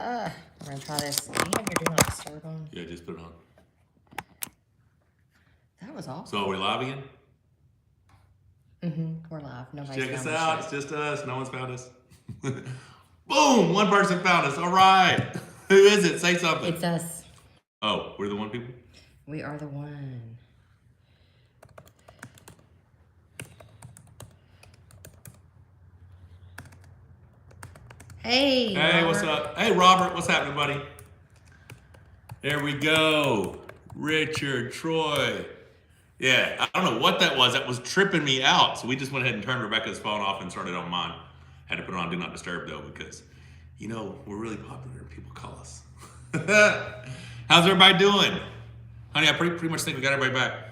We're gonna try this. Do you have your do not disturb on? Yeah, just put it on. That was awesome. So are we live again? We're live. Nobody's Check us found out. yet. It's just us. No one's found us. Boom! One person found us. All right. Who is it? Say something. It's us. Oh, we're the one people? We are the one. Hey. Hey, Robert. what's up? Hey, Robert. What's happening, buddy? There we go. Richard, Troy. Yeah, I don't know what that was. That was tripping me out. So we just went ahead and turned Rebecca's phone off and started on mine. Had to put it on Do Not Disturb, though, because, you know, we're really popular and people call us. How's everybody doing? Honey, I pretty much think we got everybody back.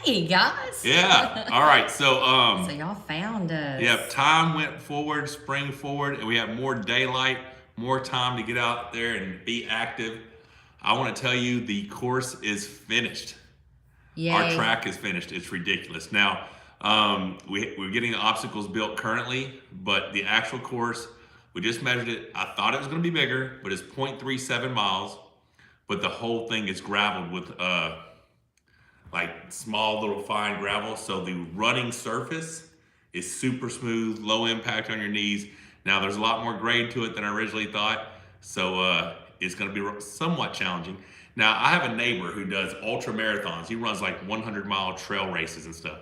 Hey, guys. Yeah. All right. So, So y'all found us. yeah, time went forward, spring forward, and we have more daylight, more time to get out there and be active. I want to tell you, the course is finished. Yay. Our track is finished. It's ridiculous. Now, we're getting the obstacles built currently, but the actual course, we just measured it. I thought it was going to be bigger, but it's 0.37 miles. But the whole thing is gravelled with like small little fine gravel. So the running surface is super smooth, low impact on your knees. Now there's a lot more grade to it than I originally thought. So it's going to be somewhat challenging. Now I have a neighbor who does ultra marathons. He runs like 100-mile trail races and stuff.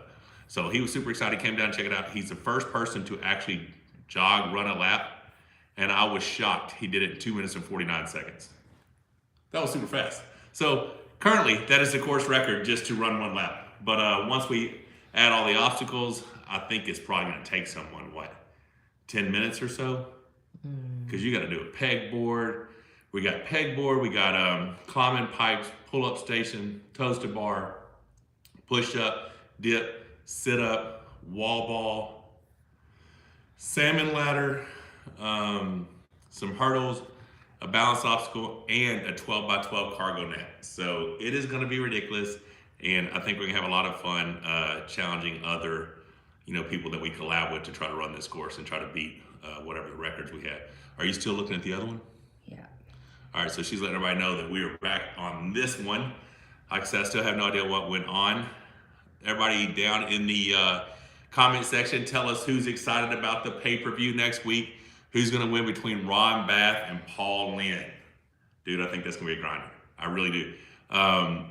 So he was super excited, came down to check it out. He's the first person to actually run a lap. And I was shocked. He did it in 2 minutes and 49 seconds. That was super fast. So currently, that is the course record just to run one lap. But once we add all the obstacles, I think it's probably going to take someone, 10 minutes or so? Because you got to do a pegboard. We got pegboard. We got climbing pipes, pull-up station, toaster bar, push-up, dip, sit-up, wall ball, salmon ladder, some hurdles, a balance obstacle, and a 12x12 cargo net. So it is going to be ridiculous, and I think we're going to have a lot of fun challenging other, people that we collab with to try to run this course and try to beat whatever the records we have. Are you still looking at the other one? Yeah. All right, so she's letting everybody know that we are back on this one. Like I said, I still have no idea what went on. Everybody down in the comment section, tell us who's excited about the pay-per-view next week. Who's going to win between Ron Bath and Paul Lynn? Dude, I think that's going to be a grinder. I really do. Don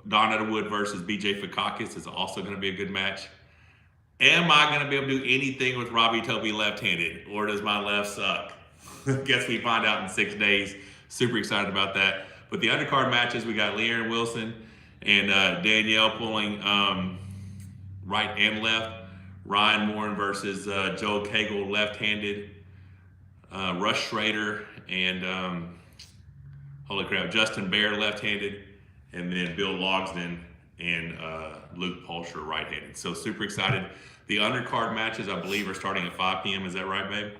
Etterwood versus BJ Fakakis is also going to be a good match. Am I going to be able to do anything with Robbie Toby left-handed, or does my left suck? Guess we find out in 6 days. Super excited about that. But the undercard matches, we got Leanne Wilson and Danielle pulling right and left. Ryan Moore versus Joe Cagle left-handed. Rush Schrader and holy crap, Justin Bear left-handed, and then Bill Logsdon and Luke Pulsher right-handed. So super excited. The undercard matches, I believe, are starting at 5 p.m. Is that right, babe?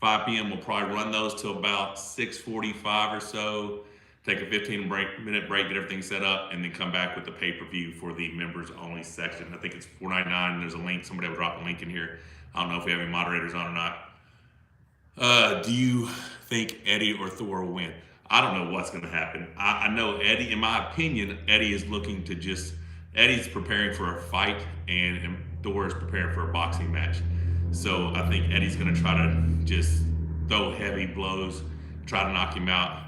5 p.m. We'll probably run those till about 6:45 or so. Take a 15-minute break, get everything set up, and then come back with the pay-per-view for the members-only section. I think it's $4.99. There's a link. Somebody will drop a link in here. I don't know if we have any moderators on or not. Do you think Eddie or Thor will win? I don't know what's going to happen. I know Eddie, in my opinion, Eddie is looking to Eddie's preparing for a fight, and Thor is preparing for a boxing match. So I think Eddie's going to try to just throw heavy blows, try to knock him out.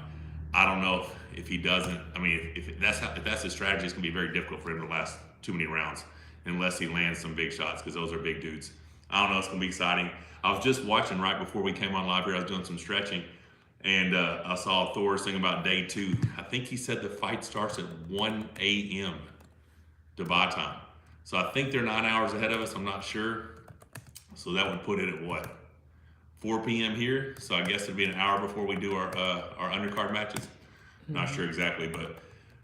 I don't know if he doesn't. I mean, if that's his strategy, it's going to be very difficult for him to last too many rounds unless he lands some big shots, because those are big dudes. I don't know. It's going to be exciting. I was just watching right before we came on live here. I was doing some stretching, and I saw Thor sing about day 2. I think he said the fight starts at 1 a.m. Dubai time. So I think they're 9 hours ahead of us. I'm not sure. So that would put it at 4 p.m. here. So I guess it'd be an hour before we do our undercard matches. Not sure exactly, but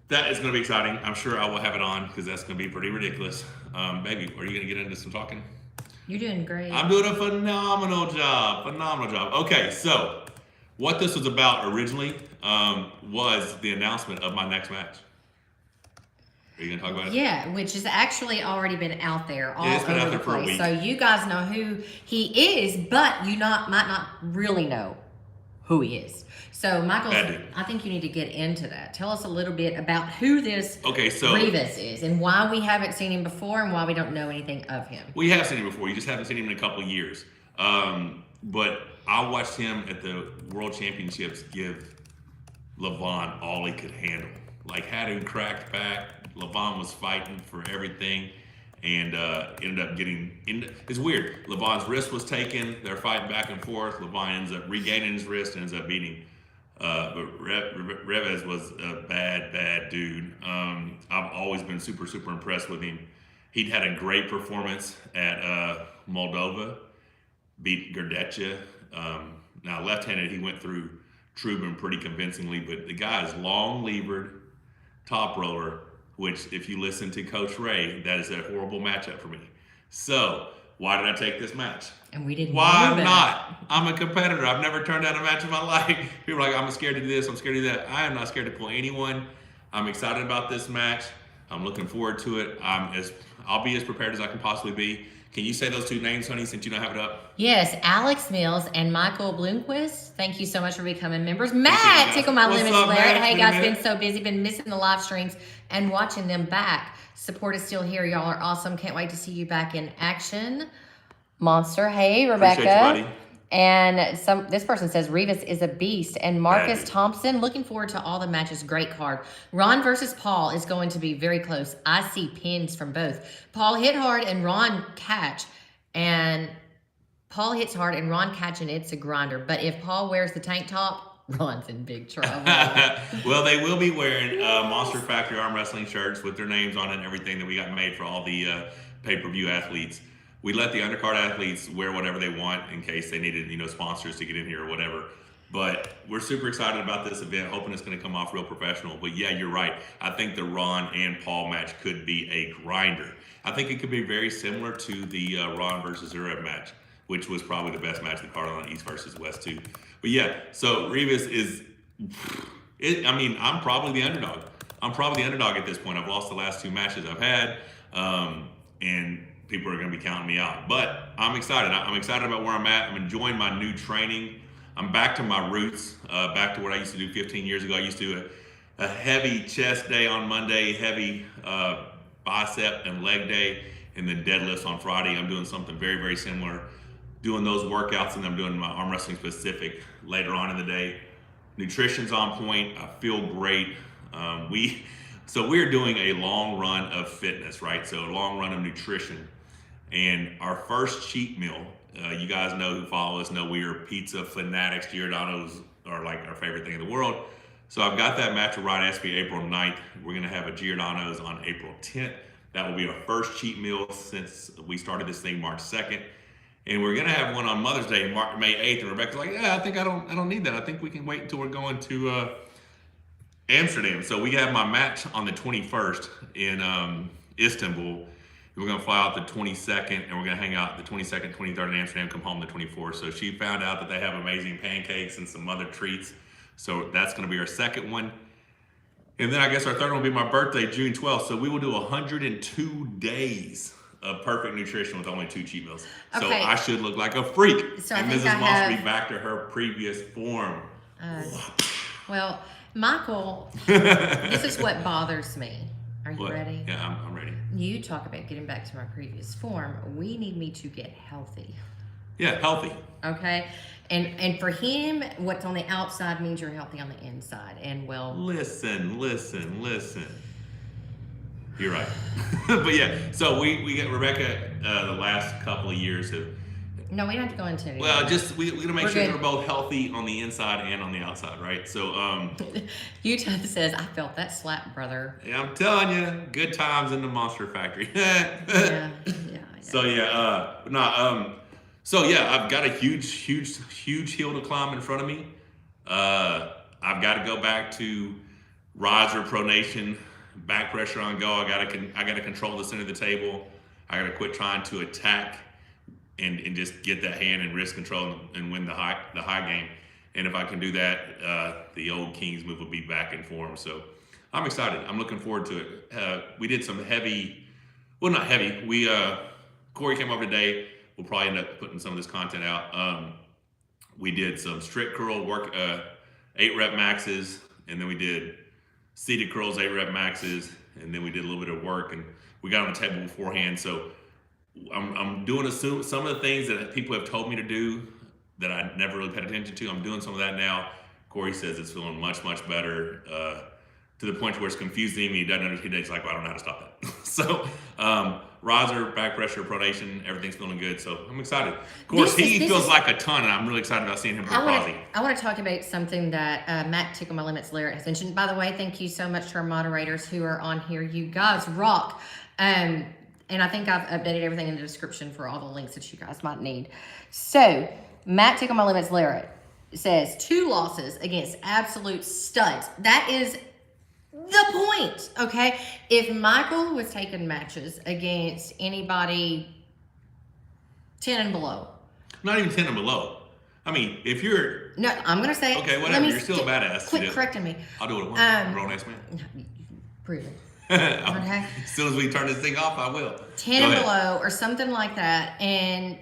that is going to be exciting. I'm sure I will have it on because that's going to be pretty ridiculous. Baby, are you going to get into some talking? You're doing great. I'm doing a phenomenal job. Okay, so what this was about originally was the announcement of my next match. Are you going to talk about it? Yeah, which has actually already been out there all it's been over out there the for a place. week. So you guys know who he is, but you might not really know who he is. So, Michael, Bad dude. I think you need to get into that. Tell us a little bit about who this Okay, so REVAZ is and why we haven't seen him before and why we don't know anything of him. we have seen him before. You just haven't seen him in a couple of years. But I watched him at the World Championships give Levon all he could handle. Like, had him cracked back. Levon was fighting for everything. And ended up it's weird. Levon's wrist was taken. They're fighting back and forth. Levon ends up regaining his wrist and ends up beating. But REVAZ was a bad dude. I've always been super impressed with him. He'd had a great performance at Moldova, beat Gerdecha. Now left-handed, he went through Trubin pretty convincingly, but the guy is long-levered, top roller, which if you listen to Coach Ray, that is a horrible matchup for me. So why did I take this match? And we didn't. Why know that. not? I'm a competitor. I've never turned down a match in my life. People are like, I'm scared to do this, I'm scared to do that. I am not scared to pull anyone. I'm excited about this match. I'm looking forward to it. I'll be as prepared as I can possibly be. Can you say those two names, honey, since you don't have it up? Yes, Alex Mills and Michael Bloomquist. Thank you so much for becoming members. Matt, Tickle My What's Limits, up, Larry. Matt? Hey Been a guys, minute. been so busy, been missing the live streams and watching them back. Support is still here. Y'all are awesome. Can't wait to see you back in action. Monster. Hey, Rebecca. Appreciate you, buddy. And this person says REVAZ is a beast. And Marcus Bad dude. Thompson, looking forward to all the matches. Great card. Ron versus Paul is going to be very close. I see pins from both. Paul hit hard and Ron catch. And Paul hits hard and Ron catch, and it's a grinder. But if Paul wears the tank top, Ron's in big trouble. Well, they will be wearing Monster Factory arm wrestling shirts with their names on it and everything that we got made for all the pay-per-view athletes. We let the undercard athletes wear whatever they want in case they needed, sponsors to get in here or whatever. But we're super excited about this event, hoping it's going to come off real professional. But yeah, you're right. I think the Ron and Paul match could be a grinder. I think it could be very similar to the Ron versus Zverev match, which was probably the best match of the card on East versus West too. But yeah, so REVAZ is, I'm probably the underdog. I'm probably the underdog at this point. I've lost the last two matches I've had, and people are going to be counting me out. But I'm excited. I'm excited about where I'm at. I'm enjoying my new training. I'm back to my roots, back to what I used to do 15 years ago. I used to do a heavy chest day on Monday, heavy bicep and leg day, and then deadlifts on Friday. I'm doing something very similar, doing those workouts, and I'm doing my arm wrestling specific later on in the day. Nutrition's on point. I feel great. We're doing a long run of fitness, right? So a long run of nutrition. And our first cheat meal, you guys know who follow us know we are pizza fanatics. Giordano's are like our favorite thing in the world. So I've got that match with Ryan Espy April 9th. We're going to have a Giordano's on April 10th. That will be our first cheat meal since we started this thing March 2nd. And we're going to have one on Mother's Day, May 8th. And Rebecca's like, yeah, I think I don't need that. I think we can wait until we're going to Amsterdam. So we have my match on the 21st in Istanbul. We're going to fly out the 22nd, and we're going to hang out the 22nd, 23rd in Amsterdam, come home the 24th. So she found out that they have amazing pancakes and some other treats. So that's going to be our second one. And then I guess our third one will be my birthday, June 12th. So we will do 102 days of perfect nutrition with only 2 cheat meals. So Okay. I should look like a freak. So I and think Mrs. I Moss have- will be back to her previous form. Well, Michael, this is what bothers me. Are you What? ready? Yeah, I'm ready. You talk about getting back to my previous form. We need me to get healthy. Yeah, healthy. Okay? And for him, what's on the outside means you're healthy on the inside. And well, Listen. You're right. But yeah, so we get Rebecca the last couple of years have, no, we don't have to go into it. well, just we gotta make We're sure good. that we're both healthy on the inside and on the outside, right? So Utah says, I felt that slap, brother. yeah, I'm telling you, good times in the Monster Factory. Yeah. So I've got a huge hill to climb in front of me. I've got to go back to riser pronation, back pressure on go. I gotta control the center of the table. I gotta quit trying to attack and just get that hand and wrist control and win the high game. And if I can do that, the old Kings move will be back in form. So I'm excited. I'm looking forward to it. We did some not heavy. Corey came over today. We'll probably end up putting some of this content out. We did some strict curl work, 8 rep maxes, and then we did seated curls, 8 rep maxes, and then we did a little bit of work, and we got on the table beforehand. So I'm doing some of the things that people have told me to do that I never really paid attention to. I'm doing some of that now. Corey says it's feeling much, much better, to the point where it's confusing him. He doesn't understand. He's like, well, I don't know how to stop that. So riser, back pressure, pronation, everything's feeling good. So I'm excited. Of course, he feels like a ton, and I'm really excited about seeing him for Quasi. I want to talk about something that Matt Tickle My Limits Lyric has mentioned. By the way, thank you so much to our moderators who are on here. You guys rock. And I think I've updated everything in the description for all the links that you guys might need. So Matt Tickle My Limits Lyric says 2 losses against absolute studs. That is the point, okay? If Michael was taking matches against anybody 10 and below. Not even 10 and below. I mean, if you're... No, I'm going to say... Okay, whatever. You're still a badass. Quit correcting me. I'll do it at once. Grown-ass man. Prove it. Okay. As soon as we turn this thing off, I will. 10 and below or something like that. And,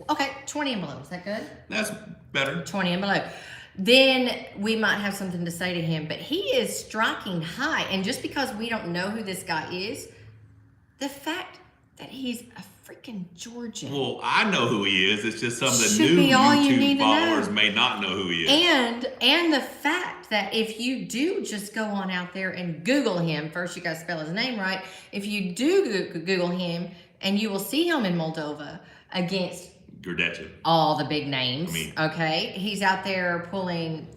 okay, 20 and below. Is that good? That's better. 20 and below. Then we might have something to say to him. But he is striking high. And just because we don't know who this guy is, the fact that he's a freaking Georgian. Well, I know who he is. It's just some of the Should new be all you YouTube need to followers know. may not know who he is. And the fact that if you do just go on out there and Google him, first you got to spell his name right. If you do Google him, and you will see him in Moldova against Gurdecha. all the big names. I mean, okay, he's out there pulling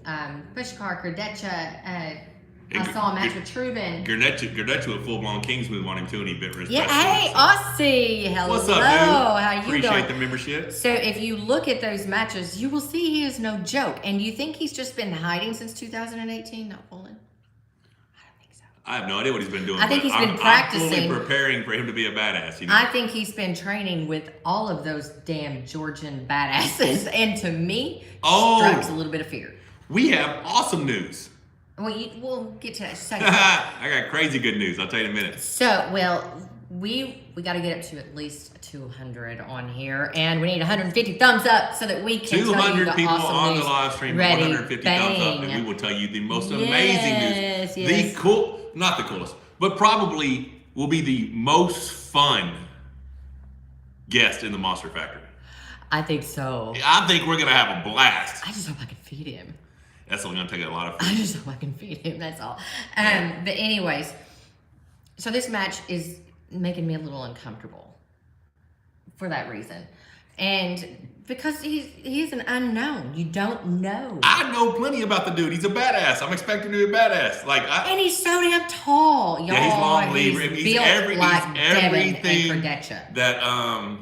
Pushkar, Gurdecha. I saw a match with Trubin. Gurdecha with full-blown Kings move on him too, and he bit wrist. Yeah, hey, Aussie. Hello. What's up, dude? How you Appreciate doing? the membership. So if you look at those matches, you will see he is no joke. And you think he's just been hiding since 2018, not pulling? I don't think so. I have no idea what he's been doing. I think he's been practicing. I'm fully preparing for him to be a badass. You know? I think he's been training with all of those damn Georgian badasses. And to me, strikes a little bit of fear. We have awesome news. Well, we'll get to that second. I got crazy good news. I'll tell you in a minute. So, well, we got to get up to at least 200 on here, and we need 150 thumbs up so that we can 200 tell you the people awesome on news. the live stream. Ready, 150 thumbs up, and we will tell you the most amazing news. Yes. Not the coolest, but probably will be the most fun guest in the Monster Factory. I think so. I think we're gonna have a blast. I just hope I can feed him. That's only gonna take a lot of food. I just hope I can feed him. That's all. But anyways, so this match is making me a little uncomfortable for that reason, and because he's an unknown. You don't know. I know plenty about the dude. He's a badass. I'm expecting to be a badass. And he's so damn tall, y'all. Yeah, he's long. He's built like Devin and Gurdecha. That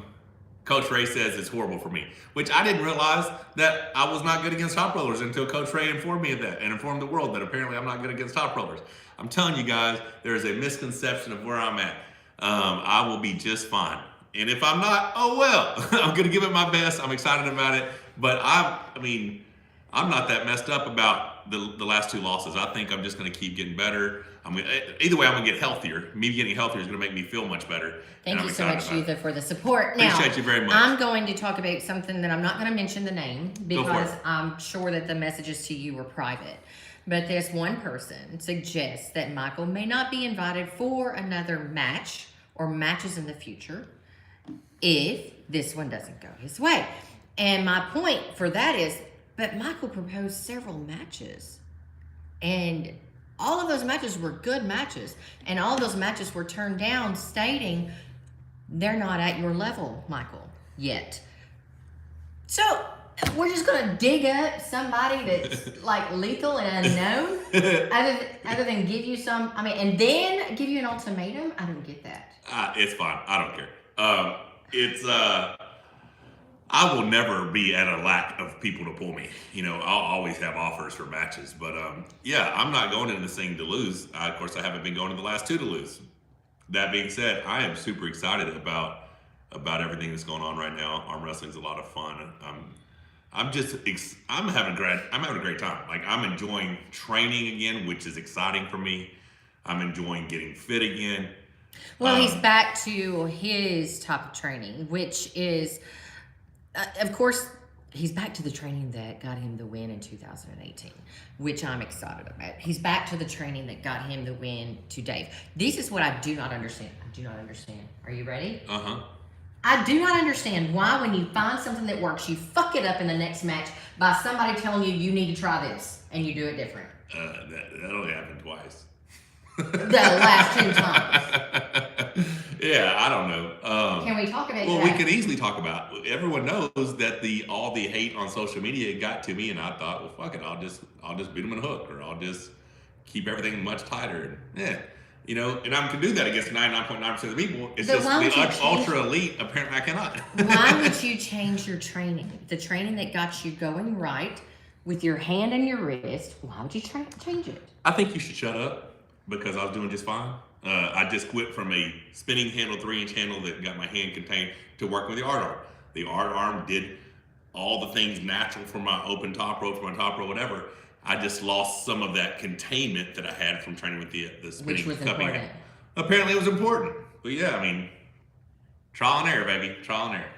Coach Ray says is horrible for me, which I didn't realize that I was not good against top rollers until Coach Ray informed me of that and informed the world that apparently I'm not good against top rollers. I'm telling you guys, there is a misconception of where I'm at. I will be just fine. And if I'm not, oh well. I'm going to give it my best. I'm excited about it. But I'm not that messed up about the last 2 losses. I think I'm just going to keep getting better. Either way, I'm going to get healthier. Me getting healthier is going to make me feel much better. Thank you so much, Yutha, for the support. Now, appreciate you very much. I'm going to talk about something that I'm not going to mention the name because I'm sure that the messages to you were private. But this one person suggests that Michael may not be invited for another match or matches in the future if this one doesn't go his way. And my point for that is, but Michael proposed several matches. And all of those matches were good matches. And all of those matches were turned down, stating they're not at your level, Michael, yet. So we're just going to dig up somebody that's like lethal and unknown other than give you some, and then give you an ultimatum? I don't get that. It's fine. I don't care. I will never be at a lack of people to pull me. I'll always have offers for matches. But I'm not going into this thing to lose. Of course, I haven't been going to the last 2 to lose. That being said, I am super excited about everything that's going on right now. Arm wrestling's a lot of fun. I'm having a great time. Like, I'm enjoying training again, which is exciting for me. I'm enjoying getting fit again. Well, he's back to his type of training, which is, of course, He's back to the training that got him the win in 2018, which I'm excited about. He's back to the training that got him the win to Dave. This is what I do not understand. I do not understand. Are you ready? Uh-huh. I do not understand why, when you find something that works, you fuck it up in the next match by somebody telling you you need to try this and you do it different. That only happened twice. The last 2 times. Yeah, I don't know. Can we talk about well, that? we could easily talk about. Everyone knows that all the hate on social media got to me, and I thought, well, fuck it, I'll just beat them in a hook, or I'll just keep everything much tighter. And, and I can do that against 99.9% of the people. It's But just the ultra elite. Apparently, I cannot. Why would you change your training? The training that got you going right with your hand and your wrist. Why would you change it? I think you should shut up, because I was doing just fine. I just quit from a spinning handle, 3-inch handle that got my hand contained, to working with the art arm. The art arm did all the things natural for my open top rope, for my top rope, whatever. I just lost some of that containment that I had from training with the spinning. Which was cupping important. hand. Apparently it was important. But yeah, I mean, trial and error, baby. Trial and error.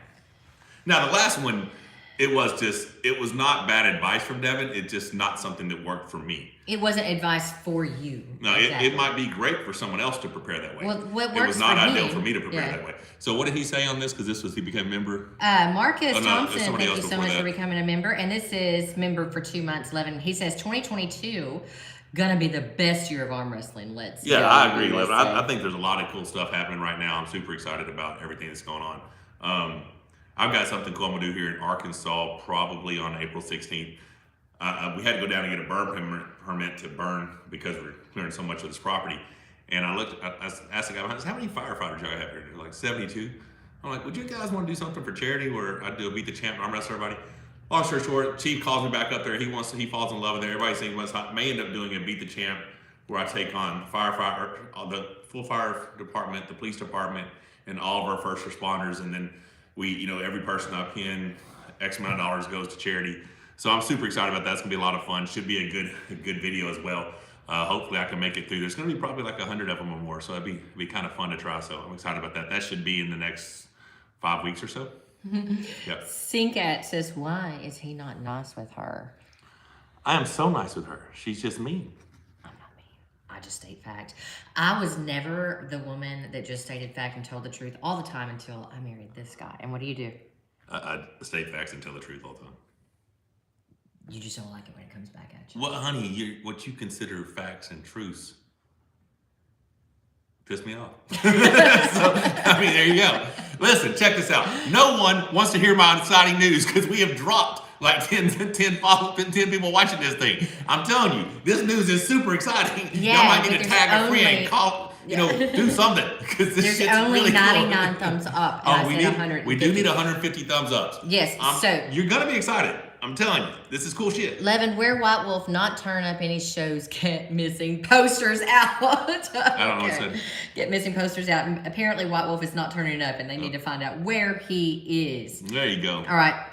Now the last one, it was not bad advice from Devin. It's just not something that worked for me. It wasn't advice for you. No, exactly. it might be great for someone else to prepare that way. Well, what it works was not for ideal him, for me to prepare yeah. that way. So what did he say on this? Because he became a member. Marcus there's Thompson, somebody thank else you so before much that. for becoming a member. And this is member for 2 months, 11. He says 2022 gonna be the best year of arm wrestling. Let's Yeah, go, I agree, USA. Levin. I think there's a lot of cool stuff happening right now. I'm super excited about everything that's going on. I've got something cool I'm gonna do here in Arkansas, probably on April 16th. We had to go down and get a burn permit to burn because we're clearing so much of this property. And I asked the guy behind us, how many firefighters y'all have here? They're like 72. I'm like, would you guys want to do something for charity where I do a beat the champ arm wrestle everybody? Long story short, Chief calls me back up there. He falls in love with it. Everybody's thinking I may end up doing a beat the champ where I take on the full fire department, the police department, and all of our first responders. And then we, every person I pin, X amount of dollars goes to charity. So I'm super excited about that. It's gonna be a lot of fun. Should be a good video as well. Hopefully I can make it through. There's gonna be probably like 100 of them or more. So it'd be kind of fun to try. So I'm excited about that. That should be in the next 5 weeks or so. Yep. Sinkat says, why is he not nice with her? I am so nice with her. She's just mean. I'm not mean. I just state fact. I was never the woman that just stated fact and told the truth all the time until I married this guy. And what do you do? I state facts and tell the truth all the time. You just don't like it when it comes back at you. Well, honey, what you consider facts and truths piss me off. So, I mean, there you go. Listen, check this out. No one wants to hear my exciting news because we have dropped like 10 people watching this thing. I'm telling you, this news is super exciting. Yeah, y'all might need but to tag a friend, only- call, do something because this There's shit's only really 99 cool. thumbs up. Oh, And I said 150. we do need 150 thumbs ups. Yes, so you're gonna be excited. I'm telling you, this is cool shit. Levin, where White Wolf not turn up any shows, get missing posters out. I don't know what it said. Get missing posters out. And apparently White Wolf is not turning up and they need to find out where he is. There you go. All right.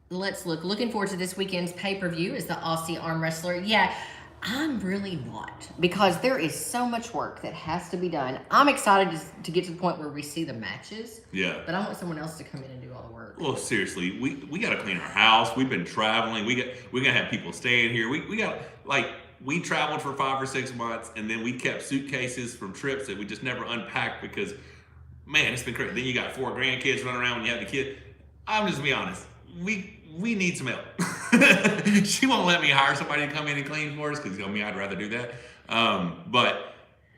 Let's look. Looking forward to this weekend's pay-per-view as the Aussie arm wrestler. Yeah, I'm really not, because there is so much work that has to be done. I'm excited to get to the point where we see the matches. Yeah. But I want someone else to come in and do all the work. Well, seriously, we got to clean our house. We've been traveling. We're gonna have people staying here. We traveled for 5 or 6 months, and then we kept suitcases from trips that we just never unpacked because, man, it's been crazy. Then you got 4 grandkids running around when you have the kid. I'm just gonna be honest. We need some help. She won't let me hire somebody to come in and clean for us because I'd rather do that. But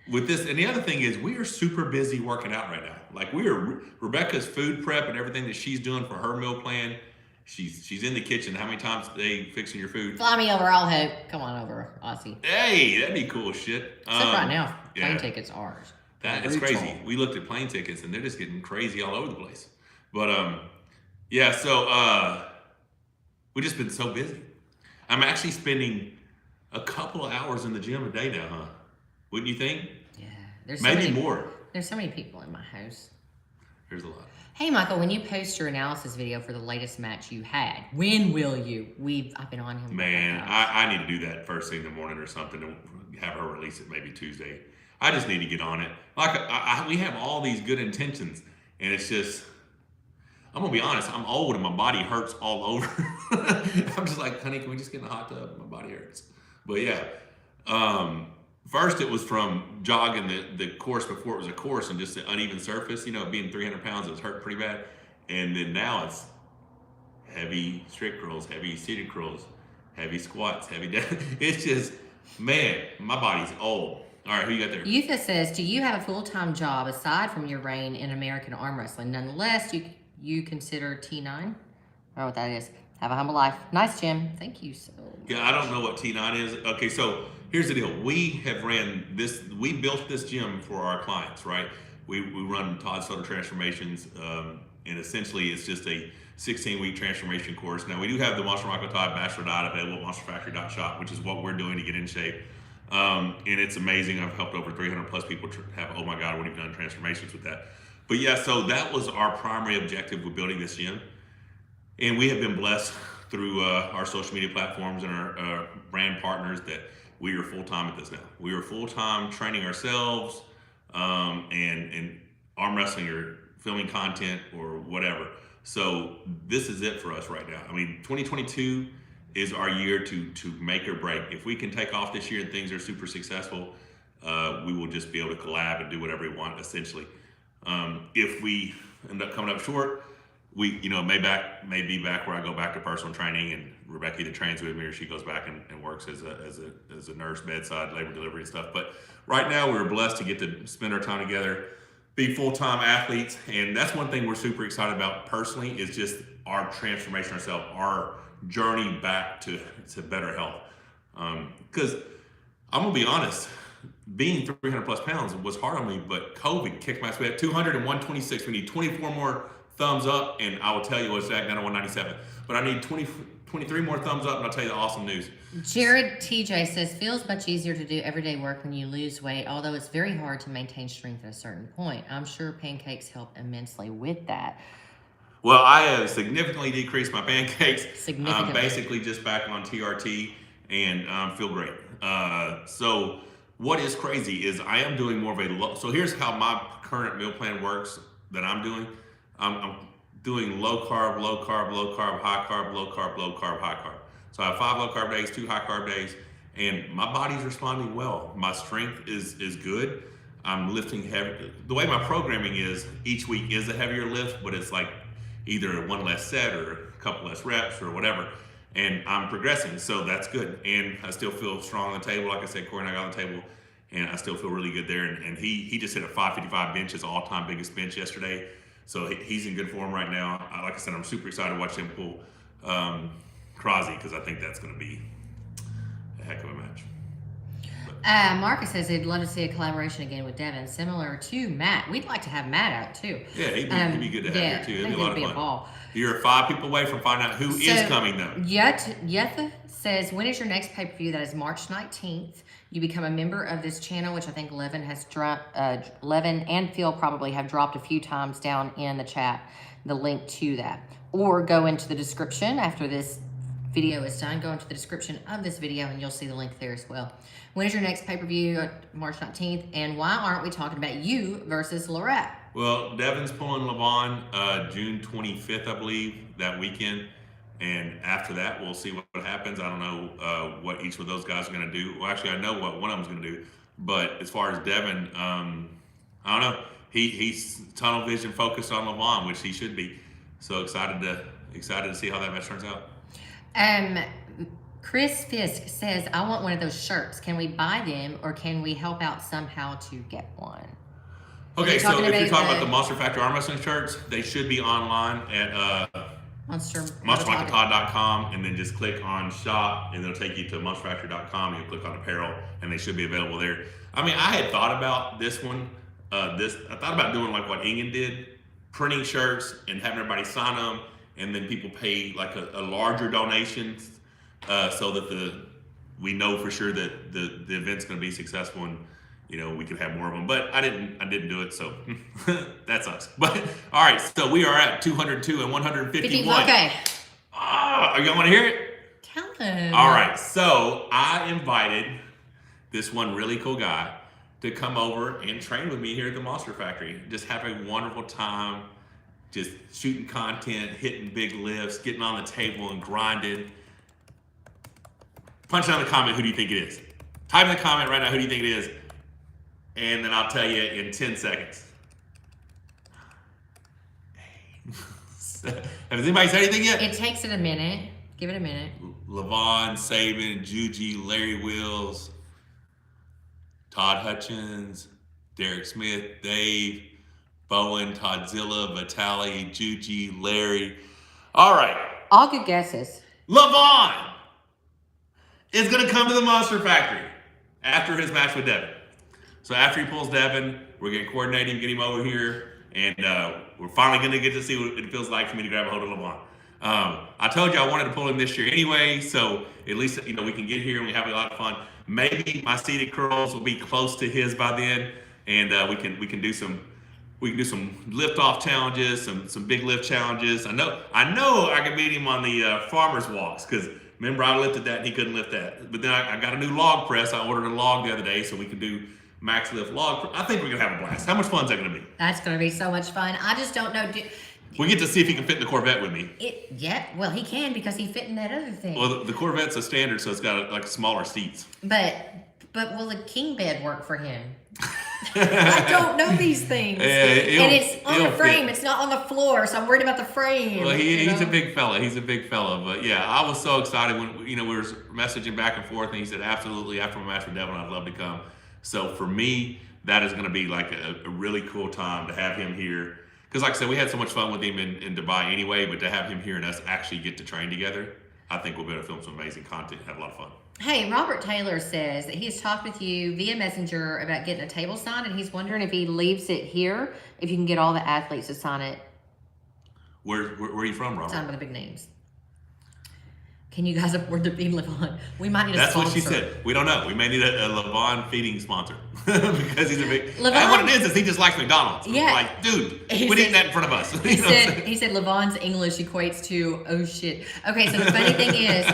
with this, and the other thing is, we are super busy working out right now. Like Rebecca's food prep and everything that she's doing for her meal plan. She's in the kitchen. How many times a day fixing your food? Fly me over, I'll help. Come on over, Aussie. Hey, that'd be cool shit. Except right now, plane yeah. tickets are ours. That's crazy. We looked at plane tickets and they're just getting crazy all over the place. But yeah, so we've just been so busy. I'm actually spending a couple of hours in the gym a day now, huh? Wouldn't you think? Yeah. There's Maybe more. There's so many people in my house. There's a lot. Hey, Michael, when you post your analysis video for the latest match you had, when will you? I've been on him. Man, I need to do that first thing in the morning or something and have her release it maybe Tuesday. I just need to get on it. Like we have all these good intentions, and it's just I'm gonna be honest, I'm old and my body hurts all over. I'm just like, honey, can we just get in the hot tub? My body hurts. But yeah, first it was from jogging the course before it was a course and just the uneven surface, being 300 pounds, it was hurt pretty bad. And then now it's heavy strict curls, heavy seated curls, heavy squats, heavy dead. It's just, man, my body's old. All right, who you got there? Yutha says, do you have a full-time job aside from your reign in American arm wrestling? Nonetheless, you consider T9? I don't know what that is. Have a humble life. Nice, Jim. Thank you so much. Yeah, I don't know what T9 is. Okay, so here's the deal. We built this gym for our clients, right? We run Todd transformations, and essentially it's just a 16-week transformation course. Now, we do have the Monster Michael Todd Bachelor Diet available at monsterfactory.shop, which is what we're doing to get in shape. And it's amazing. I've helped over 300 plus people have, oh my God, what have you done transformations with that? But yeah, so that was our primary objective with building this gym. And we have been blessed through our social media platforms and our brand partners that we are full-time at this now. We are full-time training ourselves and arm wrestling or filming content or whatever. So this is it for us right now. I mean, 2022 is our year to make or break. If we can take off this year and things are super successful, we will just be able to collab and do whatever we want, essentially. If we end up coming up short, we may be back where I go back to personal training and Rebecca either trains with me or she goes back and works as a nurse, bedside, labor delivery and stuff. But right now we're blessed to get to spend our time together, be full-time athletes. And that's one thing we're super excited about personally is just our transformation ourselves, our journey back to better health. Because I'm gonna be honest, being 300 plus pounds was hard on me, but COVID kicked my ass. We had 200 and 126. We need 24 more thumbs up, and I will tell you what's back down to 197. But I need 23 more thumbs up, and I'll tell you the awesome news. Jared TJ says, feels much easier to do everyday work when you lose weight, although it's very hard to maintain strength at a certain point. I'm sure pancakes help immensely with that. Well, I have significantly decreased my pancakes. Significantly. I'm basically just back on TRT and feel great. So what is crazy is I am doing more of a low. So here's how my current meal plan works that I'm doing. I'm doing low carb, low carb, low carb, high carb, low carb, low carb, high carb. So I have 5 low carb days, 2 high carb days, and my body's responding well. My strength is good. I'm lifting heavy. The way my programming is, each week is a heavier lift, but it's like either one less set or a couple less reps or whatever. And I'm progressing, so that's good. And I still feel strong on the table. Like I said, Corey and I got on the table, and I still feel really good there. And he just hit a 555 bench, his all-time biggest bench yesterday. So he's in good form right now. Like I said, I'm super excited to watch him pull Crosby because I think that's going to be a heck of a match. Marcus says he'd love to see a collaboration again with Devin, similar to Matt. We'd like to have Matt out too. Yeah, he'd be good to have here too. It'd be a lot of fun. You're 5 people away from finding out who is coming though. Yetha says, when is your next pay-per-view? That is March 19th. You become a member of this channel, which I think Levin and Phil probably have dropped a few times down in the chat, the link to that. Or go into the description after this video is done. Go into the description of this video and you'll see the link there as well. When is your next pay-per-view? March 19th. And why aren't we talking about you versus Lorette? Well, Devin's pulling Levon June 25th, I believe, that weekend. And after that, we'll see what happens. I don't know what each of those guys are going to do. Well, actually, I know what one of them's going to do. But as far as Devin, I don't know. He's tunnel vision focused on Levon, which he should be. So excited to see how that match turns out. Chris Fisk says, I want one of those shirts. Can we buy them or can we help out somehow to get one? Okay, so if you're talking about the Monster Factory arm wrestling shirts, they should be online at monstermichaeltodd.com, and then just click on shop and it'll take you to monsterfactory.com. You'll click on apparel and they should be available there. I mean, I had thought about this one. I thought about doing like what Ingen did, printing shirts and having everybody sign them, and then people pay like a larger donation so that we know for sure that the event's going to be successful and we could have more of them. But I didn't do it, so that sucks. But all right, so we are at 202 and 151. Okay. Are you want to hear it? Tell them. All right, so I invited this one really cool guy to come over and train with me here at the Monster Factory. Just have a wonderful time just shooting content, hitting big lifts, getting on the table and grinding. Punch down in the comment, who do you think it is? Type in the comment right now, who do you think it is? And then I'll tell you in 10 seconds. Has anybody said anything yet? It takes it a minute. Give it a minute. Levon, Saban, Juji, Larry Wills, Todd Hutchins, Derek Smith, Dave, Bowen, Toddzilla, Vitali, Juji, Larry. All right. All good guesses. Levon is going to come to the Monster Factory after his match with Devin. So after he pulls Devin, we're going to coordinate him, get him over here, and we're finally going to get to see what it feels like for me to grab a hold of Levon. I told you I wanted to pull him this year anyway, so at least we can get here and we have a lot of fun. Maybe my seated curls will be close to his by then, and we can do some lift off challenges, some big lift challenges. I know I can beat him on the farmer's walks, because remember I lifted that and he couldn't lift that. But then I got a new log press. I ordered a log the other day, so we can do max lift log. I think we're gonna have a blast. How much fun is that gonna be? That's gonna be so much fun. I just don't know. We get to see if he can fit in the Corvette with me. Well, he can, because he fit in that other thing. Well, the Corvette's a standard, so it's got like smaller seats. But will the king bed work for him? I don't know these things. And it's on the frame. It's not on the floor, so I'm worried about the frame. Well, he's a big fella. He's a big fella. But yeah, I was so excited when we were messaging back and forth, and he said, absolutely, after my match with Devin, I'd love to come. So for me, that is going to be like a really cool time to have him here. Because like I said, we had so much fun with him in Dubai anyway, but to have him here and us actually get to train together, I think we'll be able to film some amazing content and have a lot of fun. Hey, Robert Taylor says that he has talked with you via Messenger about getting a table signed, and he's wondering if he leaves it here, if you can get all the athletes to sign it. Where are you from, Robert? Signed by the big names. Can you guys afford to feed Levon? We might need a sponsor. That's what she said. We don't know. We may need a Levon feeding sponsor because he's a big. Levon, and what it is he just likes McDonald's. Yeah. Like, dude, quit eating that in front of us. He said Levon's English equates to, oh shit. Okay, so the funny thing is,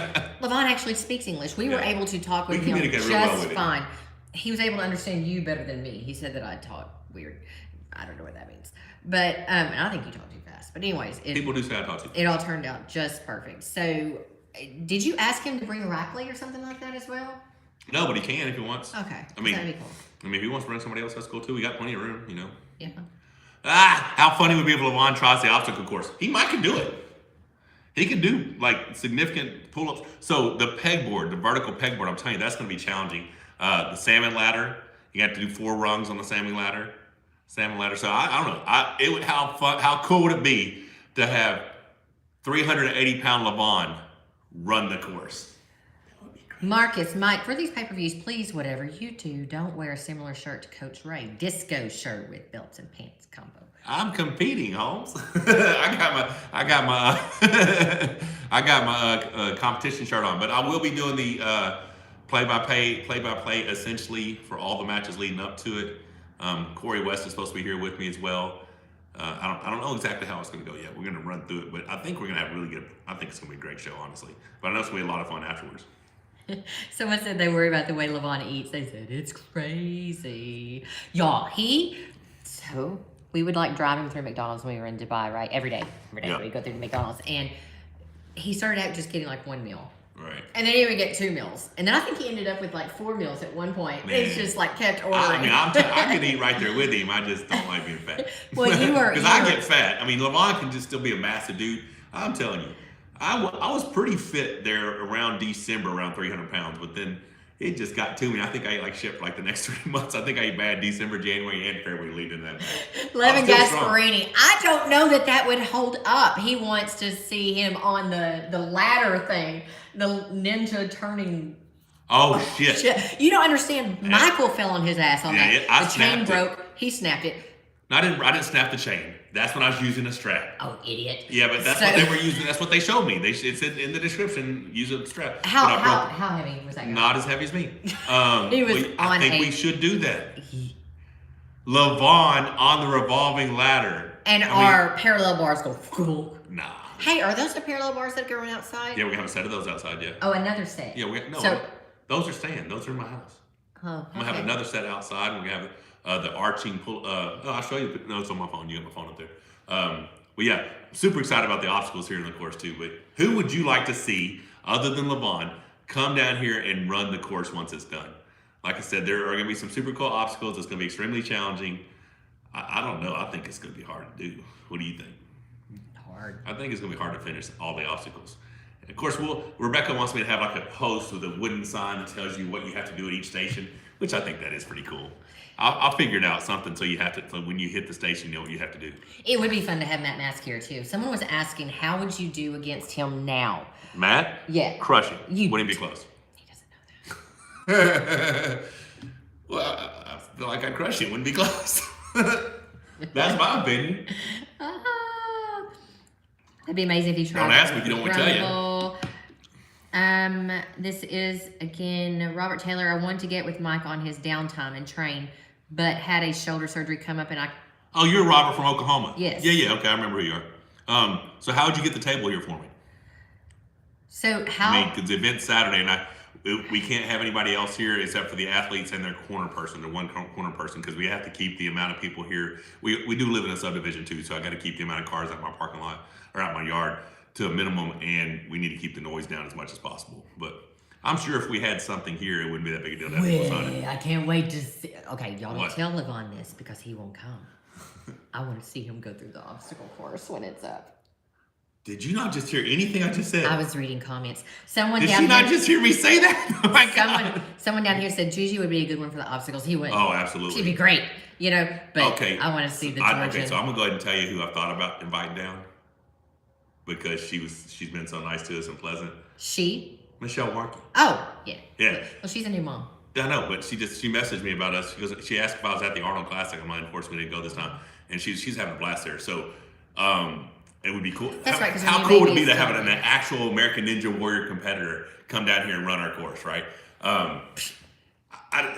Levon actually speaks English. We were able to talk with him just fine. He was able to understand you better than me. He said that I talk weird. I don't know what that means. But and I think you talk too fast. But anyways. People do say I talk too fast. It all turned out just perfect. So did you ask him to bring a Rackley or something like that as well? No, but he can if he wants. Okay. I mean, that'd be cool. If he wants to bring somebody else, that's cool too. We got plenty of room, Yeah. How funny would it be if Levon tries the obstacle course? He might can do it. He can do like significant pull-ups. So the pegboard, the vertical pegboard, I'm telling you, that's going to be challenging. The salmon ladder, you have to do 4 rungs on the salmon ladder. So I don't know. How cool would it be to have 380-pound Levon run the course? Marcus, Mike, for these pay-per-views, please, whatever you do, don't wear a similar shirt to Coach Ray. Disco shirt with belts and pants combo. I'm competing, Holmes. I got my competition shirt on, but I will be doing the play-by-play essentially for all the matches leading up to it. Corey West is supposed to be here with me as well. I don't know exactly how it's going to go yet. We're going to run through it, but I think we're going to have I think it's going to be a great show, honestly. But I know it's going to be a lot of fun afterwards. Someone said they worry about the way Levon eats. They said, it's crazy. Y'all, we would like driving through McDonald's when we were in Dubai, right? Every day yeah. we go through the McDonald's. And he started out just getting like 1 meal. Right. And then he would get 2 meals. And then I think he ended up with like 4 meals at one point. Man. He's just like kept ordering. I can eat right there with him. I just don't like being fat. Well, because I get fat. Levon can just still be a massive dude. I'm telling you. I was pretty fit there around December, around 300 pounds, but then it just got to me. I think I ate like shit for like the next 3 months. I think I ate bad December, January, and February leading that match. Levin Gasparini. I don't know that would hold up. He wants to see him on the ladder thing, the ninja turning. Oh, shit. You don't understand. Michael fell on his ass on that. The chain broke. He snapped it. No, I didn't snap the chain. That's when I was using a strap. Oh, idiot. Yeah, but that's what they were using. That's what they showed me. It said in the description, use a strap. How heavy was that guy? Not as heavy as me. He was I think we should do that. Levon on the revolving ladder. And our parallel bars go. Nah. Hey, are those the parallel bars that go around outside? Yeah, we have a set of those outside, yeah. Oh, another set. Yeah, those are staying. Those are in my house. Oh, okay. I'm going to have another set outside. We're going to have the arching pull. I'll show you. No, it's on my phone. You got my phone up there. well, yeah, super excited about the obstacles here in the course too. But who would you like to see, other than Levon, come down here and run the course once it's done? Like I said, there are going to be some super cool obstacles. It's going to be extremely challenging. I don't know. I think it's going to be hard to do. What do you think? Hard. I think it's going to be hard to finish all the obstacles. And of course, Rebecca wants me to have like a post with a wooden sign that tells you what you have to do at each station, which I think that is pretty cool. I'll figure it out something so when you hit the station, you know what you have to do. It would be fun to have Matt Mask here too. Someone was asking, how would you do against him now? Matt? Yeah. Crushing. Wouldn't be close. He doesn't know that. Well, I feel like I'd crush him. Wouldn't be close. That's my opinion. That'd be amazing if you tried. Don't ask me if you don't want to tell you. This is again Robert Taylor. I wanted to get with Mike on his downtime and train, but had a shoulder surgery come up, and I. Oh, you're Robert from Oklahoma. Yes. Yeah. Okay, I remember who you are. So how would you get the table here for me? So how? I mean, because the event's Saturday, and we can't have anybody else here except for the athletes and their corner person, the one corner person, because we have to keep the amount of people here. We do live in a subdivision too, so I got to keep the amount of cars out my parking lot or out my yard to a minimum, and we need to keep the noise down as much as possible. But I'm sure if we had something here, it wouldn't be that big a deal to have people sign it. I can't wait to see. Okay, y'all What? don't tell Levon this because he won't come. I want to see him go through the obstacle course when it's up. Did you not just hear anything I just said? I was reading comments. Someone Did down she not here, just hear me say that? Oh my God. someone down here said Gigi would be a good one for the obstacles. He would. Oh, absolutely. She'd be great, But Okay. I want to see the Georgian. Okay, so I'm gonna go ahead and tell you who I thought about inviting down because she's been so nice to us and pleasant. She? Michelle Markey. Oh, yeah. Yeah. Well, she's a new mom. I know, but she messaged me about us. She asked if I was at the Arnold Classic. I'm like, of course we didn't go this time, and she's having a blast there. So, it would be cool. That's right. How cool would it be to have an actual American Ninja Warrior competitor come down here and run our course, right? I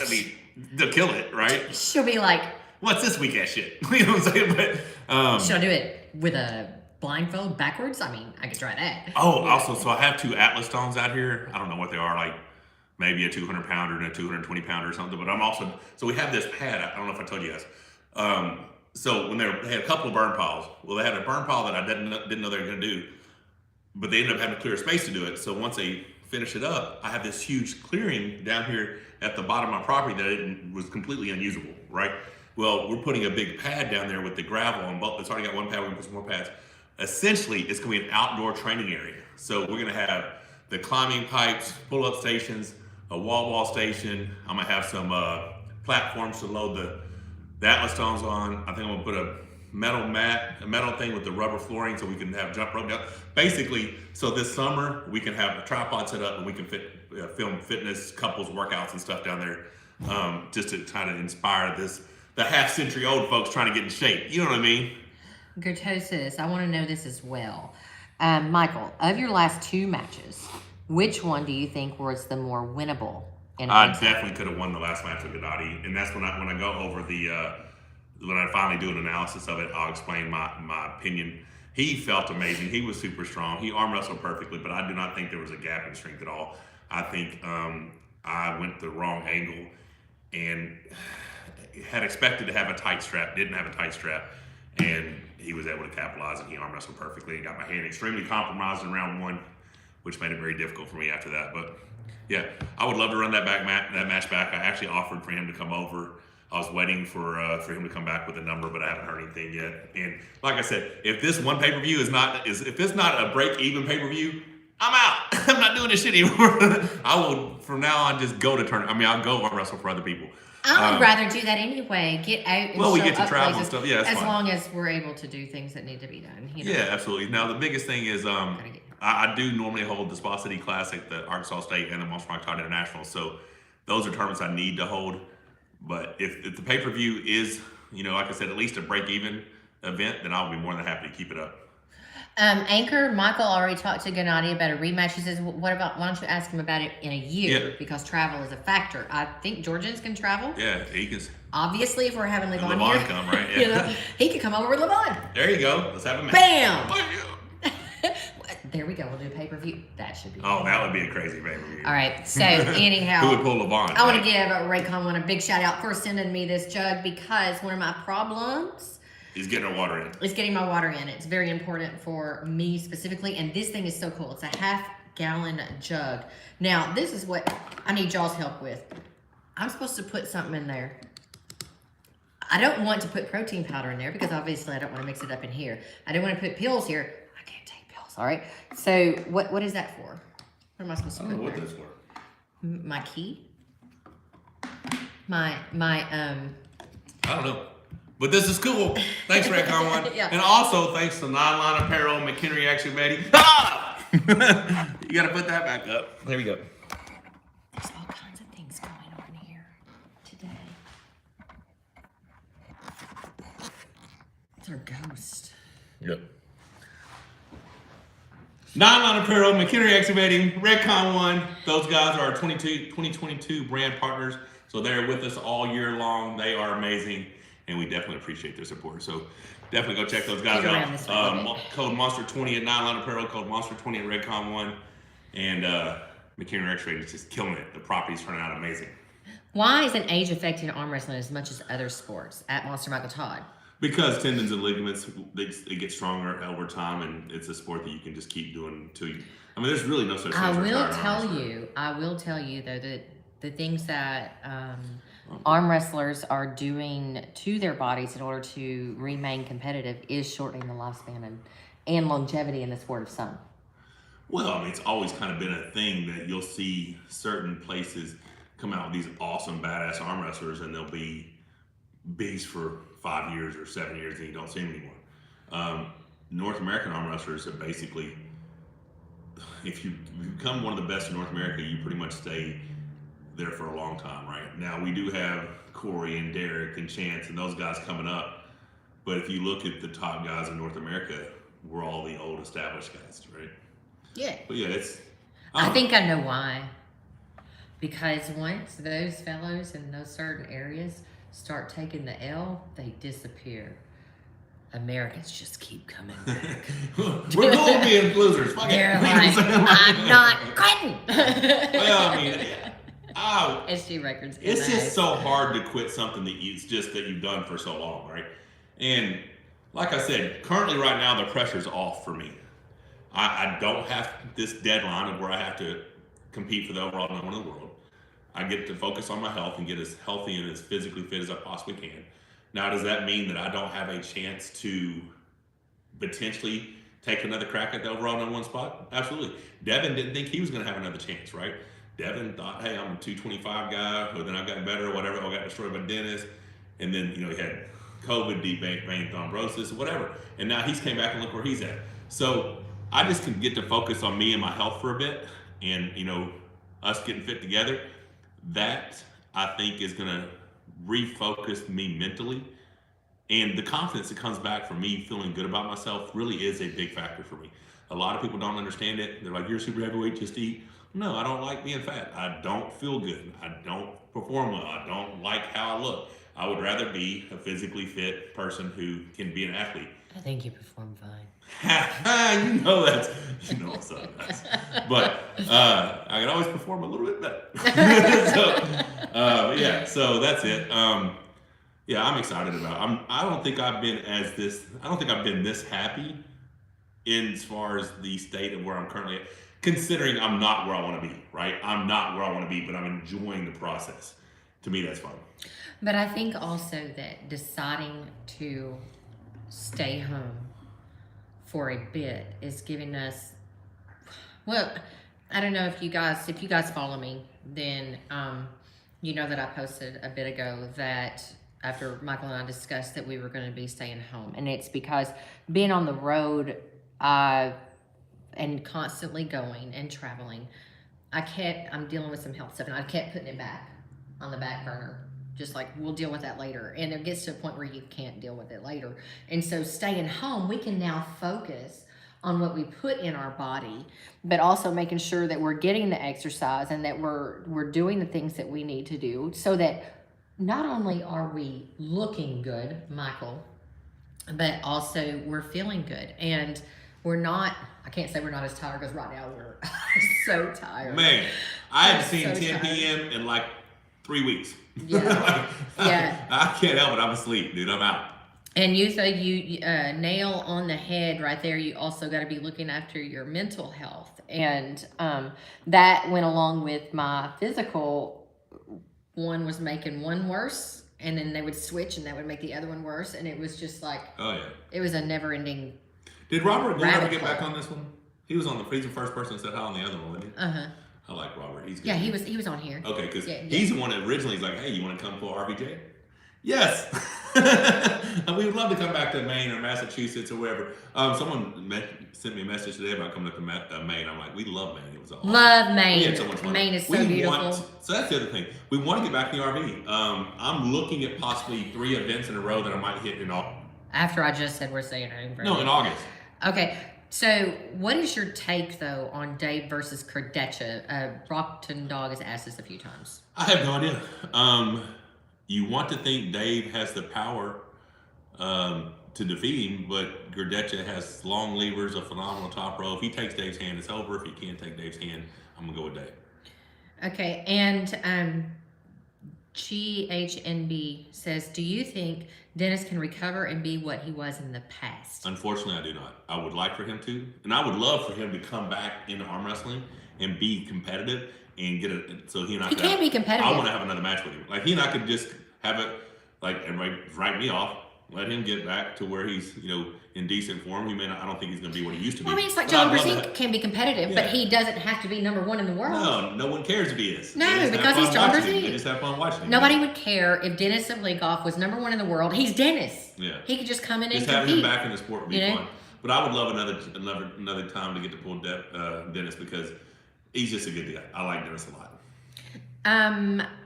mean, they'll kill it, right? She'll be like, "What's this weak ass shit?" You know what I'm saying? But she'll do it with a blindfold backwards. I mean, I could try that. Oh, also, so I have 2 Atlas stones out here. I don't know what they are, like maybe a 200 pounder and a 220 pounder or something. But I'm also, so we have this pad. I don't know if I told you guys. So when they had a couple of burn piles. Well, they had a burn pile that I didn't know they were going to do, but they ended up having to clear space to do it. So once they finish it up, I have this huge clearing down here at the bottom of my property that it was completely unusable, right? Well, we're putting a big pad down there with the gravel on both. It's already got one pad. We're going to put some more pads. Essentially, it's going to be an outdoor training area. So we're going to have the climbing pipes, pull-up stations, a wall station. I'm going to have some platforms to load the Atlas stones on. I think I'm gonna put a metal thing with the rubber flooring so we can have jump rope down. Basically, so this summer we can have a tripod set up and we can film fitness, couples workouts and stuff down there, just to try to inspire the half-century-old folks trying to get in shape. You know what I mean? Gertosis, I want to know this as well. Michael, of your last 2 matches, which one do you think was the more winnable? I definitely could have won the last match with Gennady, and that's when I go over when I finally do an analysis of it, I'll explain my opinion. He felt amazing. He was super strong. He arm wrestled perfectly, but I do not think there was a gap in strength at all. I think I went the wrong angle and had expected to have a tight strap, didn't have a tight strap, and he was able to capitalize and he arm wrestled perfectly and got my hand extremely compromised in round 1, which made it very difficult for me after that. But yeah, I would love to run that match back. I actually offered for him to come over. I was waiting for him to come back with a number, but I haven't heard anything yet. And like I said, if this one pay-per-view if it's not a break-even pay-per-view, I'm out. I'm not doing this shit anymore. I will from now on just go to tournament. I mean, I'll go arm wrestle for other people. I would rather do that anyway. Get out and show we get to up travel places, and stuff. Yeah, that's as fine. long as we're able to do things that need to be done. Yeah, absolutely. Now the biggest thing is I do normally hold the Spa City Classic, the Arkansas State, and the Monster Rock Todd International. So those are tournaments I need to hold. But if the pay-per-view is, like I said, at least a break-even event, then I'll be more than happy to keep it up. Anchor Michael already talked to Gennady about a rematch. He says, why don't you ask him about it in a year? Yeah. Because travel is a factor. I think Georgians can travel. Yeah, he can. Obviously, if we're having Levon here. Come, right? Yeah. He could come over with Levon. There you go. Let's have a match. Bam! There we go. We'll do a pay-per-view. That should be. Oh, that would be a crazy pay-per-view. All right. So anyhow, who would pull Levon? I want to give Raycon a big shout out for sending me this jug because one of my problems is getting our water in. It's getting my water in. It's very important for me specifically. And this thing is so cool. It's a half-gallon jug. Now, this is what I need y'all's help with. I'm supposed to put something in there. I don't want to put protein powder in there because obviously I don't want to mix it up in here. I don't want to put pills here. I can't take pills, all right? So what is that for? What am I supposed to I put don't know there? what that's for. My key? My I don't know. But this is cool. Thanks, Redcon One. Yeah. And also thanks to Nylon Apparel, McHenry Excavating. Ah! You got to put that back up. There we go. There's all kinds of things going on here today. It's our ghost. Yep. Nylon Apparel, McHenry Excavating, Redcon One. Those guys are our 2022 brand partners. So they're with us all year long. They are amazing. And we definitely appreciate their support. So definitely go check those guys out. Code Monster20 at Nylon Apparel, code Monster20 at Redcon One. And McHenry Excavating is just killing it. The property's turning out amazing. Why isn't age affecting arm wrestling as much as other sports? At Monster Michael Todd. Because tendons and ligaments, they get stronger over time, and it's a sport that you can just keep doing until you. I mean, there's really no such thing as retired arm wrestling. I will tell you though that the things that arm wrestlers are doing to their bodies in order to remain competitive is shortening the lifespan and longevity in the sport of some. Well, I mean, it's always kind of been a thing that you'll see certain places come out with these awesome, badass arm wrestlers, and they'll be beasts for 5 years or 7 years, and you don't see them anymore. North American arm wrestlers are basically, if you become one of the best in North America, you pretty much stay there for a long time, right? Now, we do have Corey and Derek and Chance and those guys coming up, but if you look at the top guys in North America, we're all the old established guys, right? Yeah. But yeah, it's... I think I know why. Because once those fellows in those certain areas start taking the L, they disappear. Americans just keep coming back. We're going to be losers. Fuck They're it. like, I'm not quitting. Well, I mean... SG Records. It's just so hard to quit something that it's just that you've done for so long, right? And like I said, currently right now the pressure's off for me. I don't have this deadline of where I have to compete for the overall number one in the world. I get to focus on my health and get as healthy and as physically fit as I possibly can. Now, does that mean that I don't have a chance to potentially take another crack at the overall number one spot? Absolutely. Devin didn't think he was going to have another chance, right? Devin thought, hey, I'm a 225 guy, but then I got better or whatever. I got destroyed by Dennis. And then, he had COVID, deep vein thrombosis, whatever. And now he's came back and look where he's at. So I just can get to focus on me and my health for a bit and, us getting fit together. That, I think, is going to refocus me mentally. And the confidence that comes back from me feeling good about myself really is a big factor for me. A lot of people don't understand it. They're like, you're super heavyweight, just eat. No, I don't like being fat. I don't feel good. I don't perform well. I don't like how I look. I would rather be a physically fit person who can be an athlete. I think you perform fine. What's up, guys. But I can always perform a little bit better. So that's it. I'm excited about it. I don't think I've been this happy in as far as the state of where I'm currently at. Considering I'm not where I want to be, right? I'm not where I want to be, but I'm enjoying the process. To me, that's fun. But I think also that deciding to stay home for a bit is giving us, well, I don't know if you guys follow me, then you know that I posted a bit ago that after Michael and I discussed that we were going to be staying home. And it's because being on the road, and constantly going and traveling, I'm dealing with some health stuff, and I kept putting it back on the back burner. Just like, we'll deal with that later. And it gets to a point where you can't deal with it later. And so staying home, we can now focus on what we put in our body, but also making sure that we're getting the exercise and that we're doing the things that we need to do so that not only are we looking good, Michael, but also we're feeling good. And I can't say we're not as tired because right now we're so tired. Man, I haven't seen 10 p.m. in like 3 weeks. Yeah. Yeah. I can't help it. I'm asleep, dude. I'm out. And you say nail on the head right there. You also got to be looking after your mental health, and that went along with my physical. One was making one worse, and then they would switch, and that would make the other one worse, and it was just like, oh yeah, it was a never-ending. Did Robert ever get hole. back on this one? He was on the. He's the first person that said hi on the other one, wasn't he? I like Robert. He's good. Yeah, he was on here. Okay, because he's the one that originally was like, hey, you want to come for RVJ? Yes. We would love to come back to Maine or Massachusetts or wherever. Someone sent me a message today about coming up to Maine. I'm like, we love Maine. It was awesome. Love Maine. We had so much fun. Maine is so beautiful. So that's the other thing. We want to get back in the RV. I'm looking at possibly 3 events in a row that I might hit in August. After I just said we're staying home. No, in August. Okay. So, what is your take, though, on Dave versus Kurdecha? Brockton Dog has asked this a few times. I have no idea. You want to think Dave has the power to defeat him, but Kurdecha has long levers, a phenomenal top row. If he takes Dave's hand, it's over. If he can't take Dave's hand, I'm going to go with Dave. Okay, and GHNB says, do you think Dennis can recover and be what he was in the past? Unfortunately, I do not. I would like for him to, and I would love for him to come back into arm wrestling and be competitive and get it. So he and I can be competitive. I want to have another match with him. Like he and I could just have it. Like everybody write me off. Let him get back to where he's, in decent form. He may not, I don't think he's going to be what he used to be. Well, I mean, it's like John Brzezinski can be competitive, but he doesn't have to be #1 in the world. No one cares if he is. No, because he's John Brzezinski. They just have fun watching him. Nobody would care if Dennis Sablikov was #1 in the world. He's Dennis. Yeah. He could just come in and just compete. Having him back in the sport would be fun. But I would love another time to get to pull Dennis because he's just a good guy. I like Dennis a lot.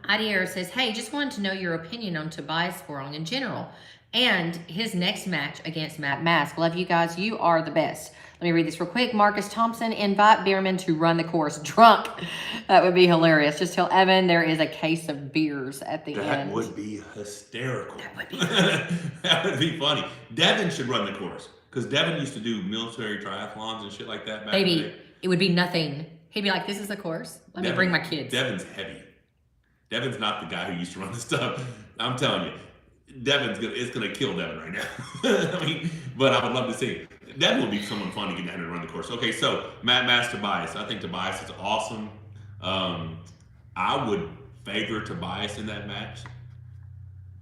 Adier says, hey, just wanted to know your opinion on Tobias Forong in general and his next match against Matt Mask. Love you guys. You are the best. Let me read this real quick. Marcus Thompson, invite Bierman to run the course drunk. That would be hilarious. Just tell Evan there is a case of beers at the end. That would be hysterical. That would be funny. That would be funny. Devin should run the course because Devin used to do military triathlons and shit like that back in the day. It would be nothing. He'd be like, this is the course. Let me bring my kids. Devin's heavy. Devin's not the guy who used to run the stuff. I'm telling you, it's gonna kill Devin right now. I mean, but I would love to see. Devin would be someone fun to get down and run the course. Okay, so Matt Mask, Tobias. I think Tobias is awesome. I would favor Tobias in that match,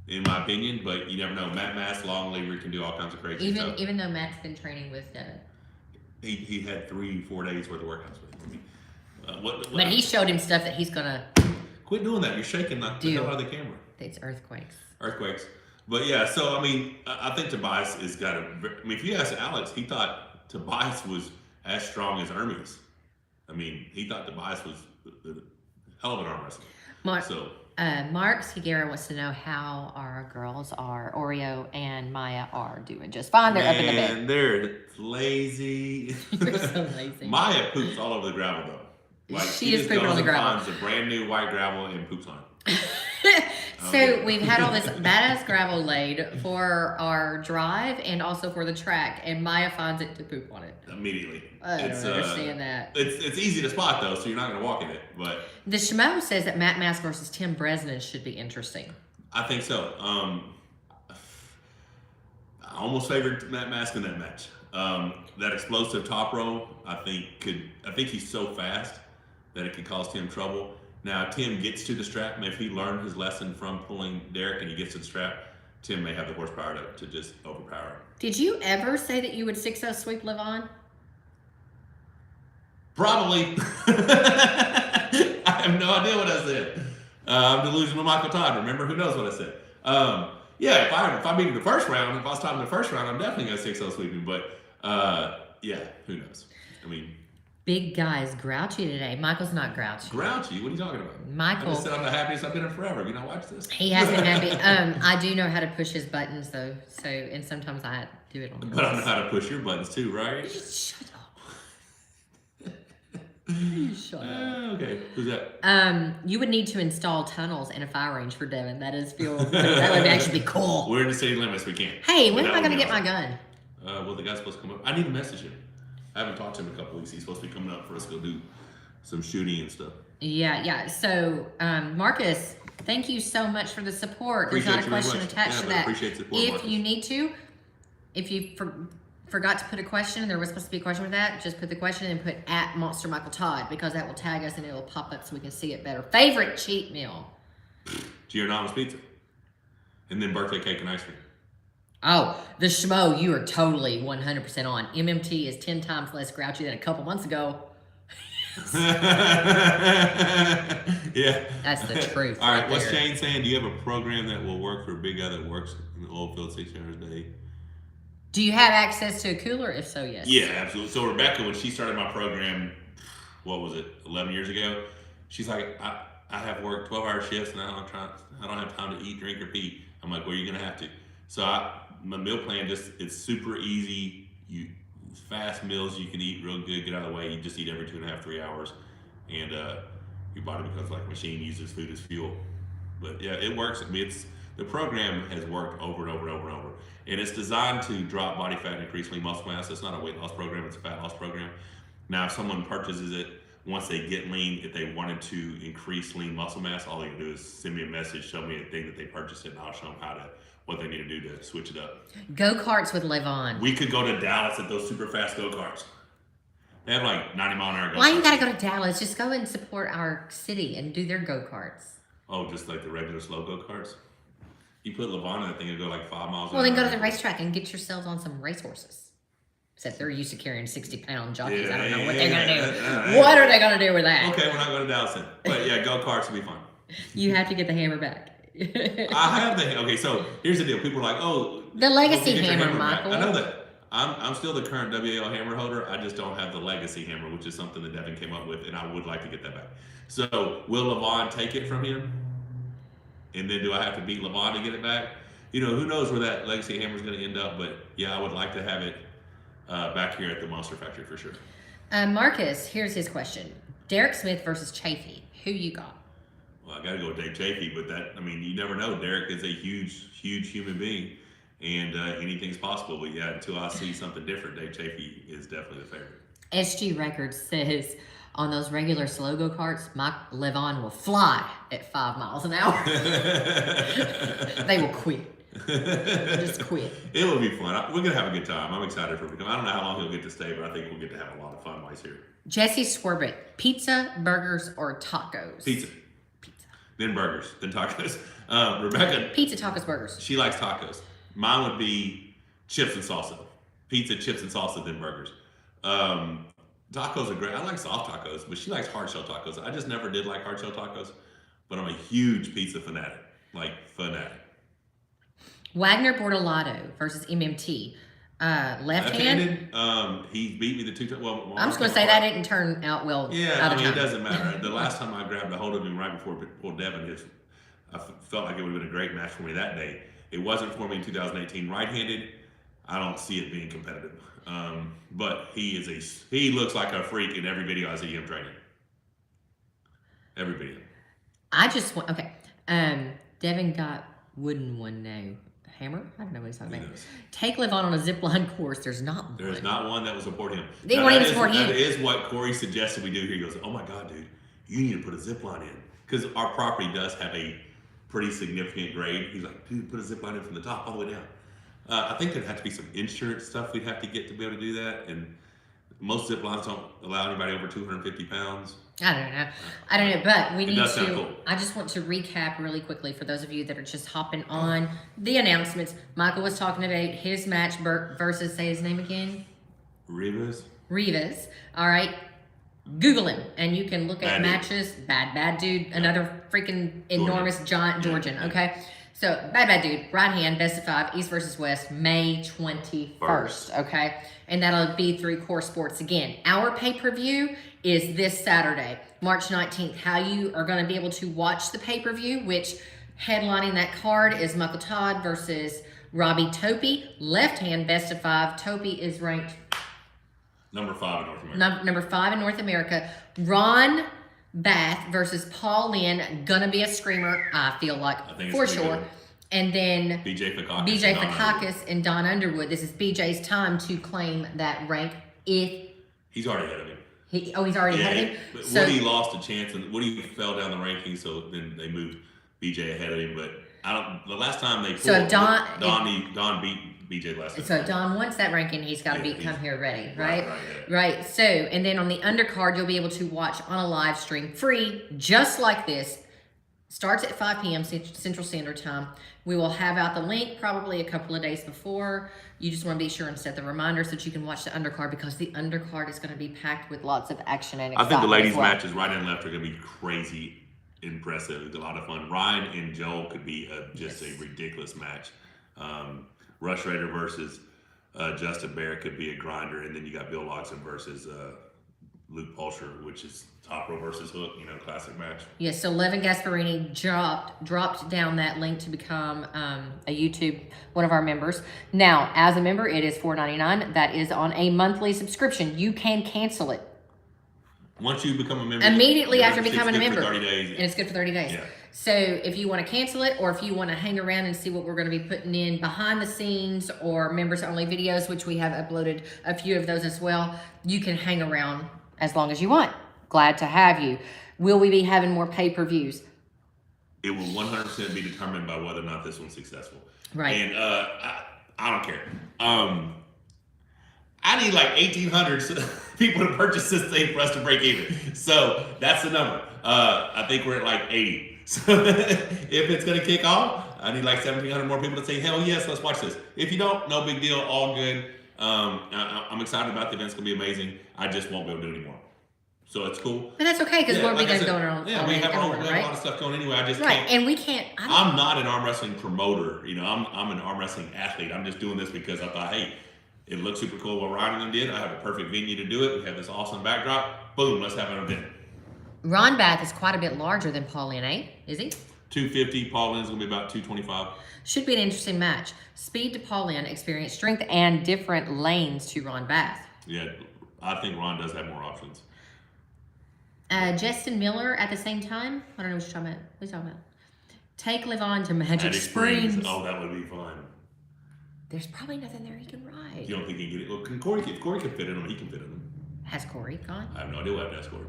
in my opinion, but you never know. Matt Mask, long lever, can do all kinds of crazy stuff. Even though Matt's been training with Devin. He had 3-4 days worth of workouts with him. I mean, but he showed him stuff that he's gonna. Quit doing that. You're shaking the hell out of the camera. It's earthquakes. But yeah, so I mean, I think Tobias has got if you ask Alex, he thought Tobias was as strong as Hermes. I mean, he thought Tobias was a hell of an arm wrestler. Mark Segura wants to know how our girls are, Oreo and Maya are doing just fine. They're up in the bed. They're lazy. You're so lazy. Maya poops all over the gravel though. Like she is pooping on the gravel. Finds a brand new white gravel and poops on it. So we've had all this badass gravel laid for our drive and also for the track, and Maya finds it to poop on it immediately. I don't understand that. It's easy to spot though, so you're not going to walk in it. But the Shmo says that Matt Mask versus Tim Bresnan should be interesting. I think so. I almost favored Matt Mask in that match. That explosive top row, I think he's so fast that it could cause Tim trouble. Now, Tim gets to the strap, and if he learned his lesson from pulling Derek and he gets to the strap, Tim may have the horsepower to just overpower him. Did you ever say that you would 6-0 sweep Levon? Probably. I have no idea what I said. I'm delusional Michael Todd. Remember? Who knows what I said? Yeah, if I beat him the first round, if I was top in the first round, I'm definitely going to 6-0 sweep him. But, yeah, who knows? I mean... Big guy's grouchy today. Michael's not grouchy. Grouchy? What are you talking about? Michael. I just said I'm the happiest I've been in forever. Have you not watched this? He has been happy. I do know how to push his buttons though. So, and sometimes I do it on purpose. But I know how to push your buttons too, right? Shut up. Shut up. Okay. Who's that? You would need to install tunnels and a fire range for Devin. That would actually be cool. We're in the city limits. We can't. Hey, when am I going to get my gun? Well, the guy's supposed to come up. I need to message him. I haven't talked to him in a couple weeks. He's supposed to be coming up for us to go do some shooting and stuff. Yeah. So Marcus Thank you so much for the support. There's Appreciate not a question attached to that. Appreciate the support, If Marcus. you need to, if you forgot to put a question, there was supposed to be a question with that, just put the question and put at Monster Michael Todd, because that will tag us and it'll pop up so we can see it better. Favorite cheat meal? Giordano's pizza. And then birthday cake and ice cream. Oh, the schmo, you are totally 100% on. MMT is 10 times less grouchy than a couple months ago. Yeah. That's the truth. All right, right what's there. Shane saying? Do you have a program that will work for a big guy that works in the oil field 6 hours a day? Do you have access to a cooler? If so, yes. Yeah, absolutely. So Rebecca, when she started my program, what was it, 11 years ago? She's like, I have worked 12-hour shifts and I don't have time to eat, drink, or pee. I'm like, well, you're gonna have to. So my meal plan it's super easy. Fast meals you can eat real good, get out of the way. You just eat every 2.5, 3 hours, and your body becomes like a machine, uses food as fuel. But yeah, it works. I mean, the program has worked over and over and over and over, and it's designed to drop body fat and increase lean muscle mass. It's not a weight loss program; it's a fat loss program. Now, if someone purchases it once they get lean, if they wanted to increase lean muscle mass, all they can do is send me a message, show me a thing that they purchased it, and I'll show them what they need to do to switch it up. Go-karts with Levon. We could go to Dallas at those super fast go-karts. They have like 90-mile-an-hour go-karts. Why you gotta go to Dallas? Just go and support our city and do their go-karts. Oh, just like the regular slow go-karts? You put Levon in that thing, it'll go like 5 miles an Well, hour. then go to the racetrack and get yourselves on some racehorses. Except they're used to carrying 60-pound jockeys. I don't know what they're gonna do. What are they gonna do with that? Okay, we're not going to Dallas then. But yeah, go-karts will be fun. You have to get the hammer back. I have the okay. So here's the deal. People are like, "Oh, The legacy get your hammer, back." Michael. I know that. I'm still the current WAL hammer holder. I just don't have the legacy hammer, which is something that Devin came up with, and I would like to get that back. So will Levon take it from him? And then do I have to beat Levon to get it back? You know, who knows where that legacy hammer is going to end up? But yeah, I would like to have it back here at the Monster Factory for sure. Marcus, here's his question: Derek Smith versus Chafee. Who you got? Well, I got to go with Dave Chafee, but you never know. Derek is a huge human being, and anything's possible. But yeah, until I see something different, Dave Chafee is definitely the favorite. SG Records says on those regular slow go-karts, Levon will fly at 5 miles an hour. They will quit. Just quit. It will be fun. We're going to have a good time. I'm excited for him to come. I don't know how long he'll get to stay, but I think we'll get to have a lot of fun while he's here. Jesse Swerbit, pizza, burgers, or tacos? Pizza. Then burgers, then tacos. Rebecca. Pizza, tacos, burgers. She likes tacos. Mine would be chips and salsa. Pizza, chips and salsa, then burgers. Tacos are great. I like soft tacos, but she likes hard shell tacos. I just never did like hard shell tacos, but I'm a huge pizza fanatic. Like, fanatic. Wagner Bortolato versus MMT. Left-handed. He beat me the 2 times. Well, I'm just going to say that didn't turn out well. Yeah, I mean, it doesn't matter. The last time I grabbed a hold of him right before Devin, I felt like it would have been a great match for me that day. It wasn't for me in 2018. Right-handed, I don't see it being competitive. But he looks like a freak in every video I see him training. Every video. I just want, okay. Devin got wooden one now. Hammer? I don't know what he's talking about. Take Levon on a zipline course. There's not one. There's not one that will support him. They won't even support him. That is what Corey suggested we do here. He goes, oh my God, dude, you need to put a zipline in. Because our property does have a pretty significant grade. He's like, dude, put a zipline in from the top all the way down. I think there'd have to be some insurance stuff we'd have to get to be able to do that. And most zip lines don't allow anybody over 250 pounds. I don't know, but we need does sound to, cool. I just want to recap really quickly for those of you that are just hopping on the announcements. Michael was talking about his match versus, say his name again? REVAZ. All right. Google him and you can look at matches. Bad dude. Another freaking enormous giant Georgian. Okay. So, bad dude, right hand, best of 5, East versus West, May 21st, okay? And that'll be through Core Sports again. Our pay-per-view is this Saturday, March 19th. How you are going to be able to watch the pay-per-view, which headlining that card is Michael Todd versus Robbie Topi. Left hand, best of 5. Topi is ranked number 5 in North America. Number 5 in North America. Ron Bath versus Paul Lynn, gonna be a screamer, I feel like, for sure. And then BJ Fakakis and Don Underwood. This is BJ's time to claim that rank. If he's already ahead of him. He's already ahead of him. Woody lost a chance, and Woody fell down the rankings, so then they moved BJ ahead of him, but I don't. The last time they pulled, So if Don beat BJ last time. So if Don wants that ranking, he's got to come here ready, right? Right. So, and then on the undercard, you'll be able to watch on a live stream free, just like this. Starts at 5 p.m. Central Standard Time. We will have out the link probably a couple of days before. You just want to be sure and set the reminder so that you can watch the undercard, because the undercard is going to be packed with lots of action and excitement. I think the ladies' matches right and left are going to be crazy impressive. It's a lot of fun. Ryan and Joel could be just a ridiculous match. Rush Raider versus Justin Barrett could be a grinder, and then you got Bill Loxton versus Luke Pulcher, which is Top Row versus Hook, classic match. Yes, so Levin Gasparini dropped down that link to become a YouTube, one of our members. Now, as a member, it is $4.99. That is on a monthly subscription. You can cancel it. Once you become a member, immediately after becoming a member, for 30 days. And it's good for 30 days. Yeah. So if you want to cancel it, or if you want to hang around and see what we're going to be putting in behind the scenes or members only videos, which we have uploaded a few of those as well, you can hang around as long as you want. Glad to have you. Will we be having more pay-per-views? It will 100% be determined by whether or not this one's successful. Right. And I don't care. I need like 1,800 people to purchase this thing for us to break even. So that's the number. I think we're at like 80. So if it's going to kick off, I need like 1,700 more people to say, hell yes, let's watch this. If you don't, no big deal, all good. I'm excited about the event. It's going to be amazing. I just won't be able to do it anymore. So it's cool. But that's okay, because we're going on. Yeah, we have a lot of stuff going anyway. I just can't. And we can't. I'm not an arm wrestling promoter. I'm an arm wrestling athlete. I'm just doing this because I thought, hey, it looks super cool what Ryan and them did. I have a perfect venue to do it. We have this awesome backdrop. Boom, let's have an event. Ron Bath is quite a bit larger than Paul Lynn, eh? Is he? 250. Paul Lynn's going to be about 225. Should be an interesting match. Speed to Paul Lynn, experience, strength, and different lanes to Ron Bath. Yeah, I think Ron does have more options. Justin Miller at the same time. I don't know what you're talking about. What are you talking about? Take Levon to Magic Springs. Oh, that would be fun. There's probably nothing there he can ride. You don't think he can get it? Well, if Corey can fit in him, he can fit in him. Has Corey gone? I have no idea what happened to Corey.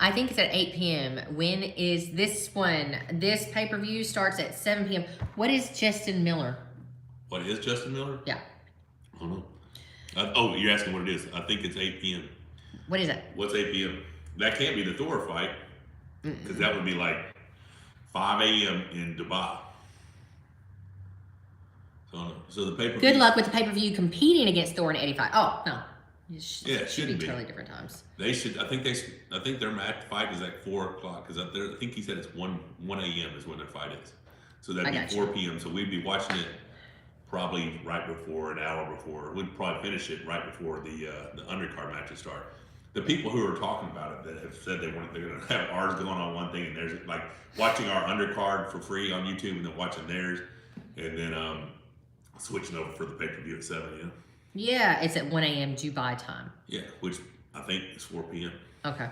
I think it's at 8 p.m. When is this one? This pay-per-view starts at 7 p.m. What is Justin Miller? What is Justin Miller? Yeah. I don't know. You're asking what it is. I think it's 8 p.m. What is it? What's 8 p.m.? That can't be the Thor fight, because that would be like 5 a.m. in Dubai. So the pay-per-view. Good luck with the pay-per-view competing against Thor and 85. Oh, no. It should be totally different times. They should. I think their match fight is at 4 o'clock, because I think he said it's 1 a.m. is when their fight is. So that'd be 4 p.m. So we'd be watching it probably right before, an hour before. We'd probably finish it right before the undercard matches start. The people who are talking about it that have said they're going to have ours going on one thing, and there's like watching our undercard for free on YouTube, and then watching theirs, and then switching over for the pay-per-view at 7 a.m. Yeah, it's at 1 a.m. Dubai time. Yeah, which I think is 4 p.m. Okay.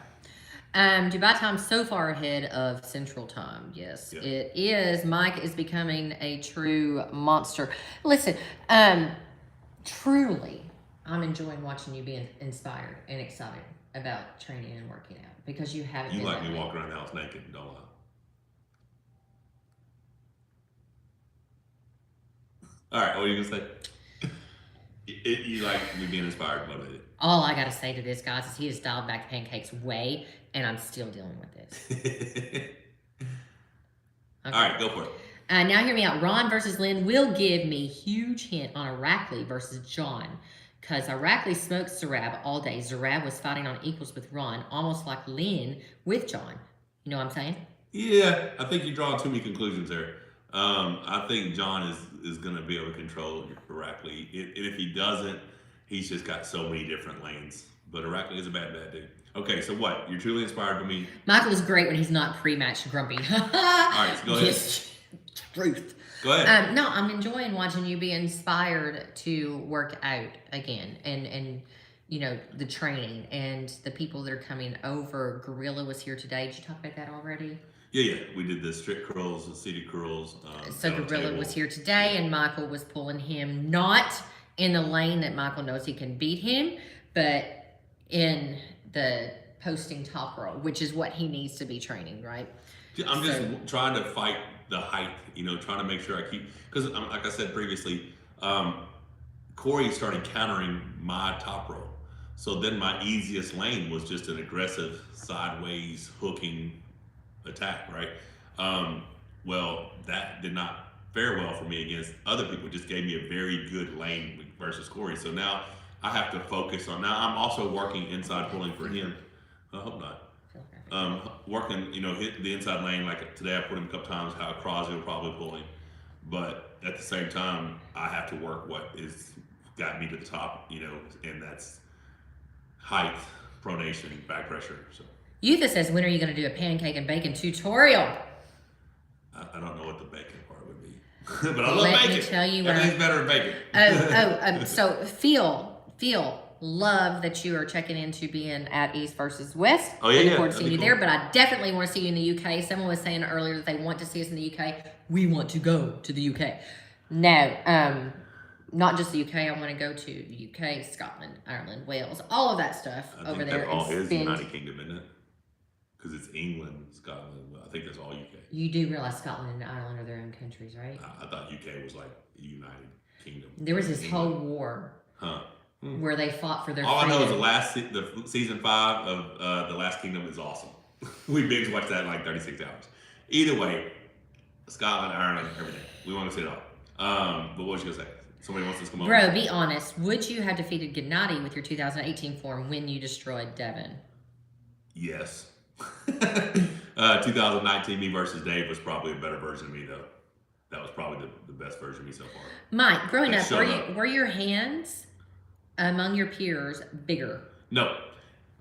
Dubai time so far ahead of Central Time. Yes, yeah. It is. Mike is becoming a true monster. Listen, truly, I'm enjoying watching you be inspired and excited about training and working out, because you haven't. You like me walking around the house naked, don't lie. All right, what are you gonna say? You like me being inspired, motivated. All I gotta say to this, guys, is he has dialed back pancakes way, and I'm still dealing with this. Okay. All right, go for it. Now hear me out. Ron versus Lynn will give me huge hint on Irakli versus John, because Irakli smoked Zarab all day. Zarab was fighting on equals with Ron, almost like Lynn with John. You know what I'm saying? Yeah, I think you're drawing too many conclusions there. I think John is going to be able to control Irakli. And if he doesn't, he's just got so many different lanes. But Irakli is a bad dude. Okay, so what? You're truly inspired by me. Michael is great when he's not pre-match grumpy. All right, so go ahead. Yes, truth. Go ahead. No, I'm enjoying watching you be inspired to work out again, and you know, the training and the people that are coming over. Gorilla was here today. Did you talk about that already? Yeah. We did the strict curls, the city curls. So Gorilla was here today, and Michael was pulling him, not in the lane that Michael knows he can beat him, but in the posting top row, which is what he needs to be training, right? I'm just trying to fight the height, trying to make sure I keep, because like I said previously, Corey started countering my top row. So then my easiest lane was just an aggressive sideways hooking attack, right? Well, that did not fare well for me against other people. It just gave me a very good lane versus Corey. So now I have to focus on, now I'm also working inside pulling for him. I hope not. Working, hit the inside lane, like today I put him a couple times, how Crosby will probably pull him. But at the same time, I have to work what is got me to the top, and that's height, pronation, back pressure. So Yutha says, when are you going to do a pancake and bacon tutorial? I don't know what the bacon part would be, but I love Let bacon. me tell you Everything's better than bacon. So feel love that you are checking into being at East versus West. Oh, yeah, Looking yeah, forward to seeing you that'd be there, cool. but I definitely want to see you in the UK. Someone was saying earlier that they want to see us in the UK. We want to go to the UK. No, not just the UK. I want to go to the UK, Scotland, Ireland, Wales, all of that stuff I over think there. that all and is spend- United Kingdom, isn't it? Because it's England, Scotland. I think that's all UK. You do realize Scotland and Ireland are their own countries, right? I thought UK was like United Kingdom. There was this England. whole war Huh. where they fought for their All I know is freedom. the season 5 of The Last Kingdom is awesome. We binge watched that in like 36 hours. Either way, Scotland, Ireland, everything. We want to see it all. But what was you gonna say? Somebody wants us to come over. Bro, be honest. Would you have defeated Gennady with your 2018 form when you destroyed Devin? Yes. 2019 me versus Dave was probably a better version of me though. That was probably the best version of me so far. Mike, growing That up, showed up. were your hands among your peers bigger? No,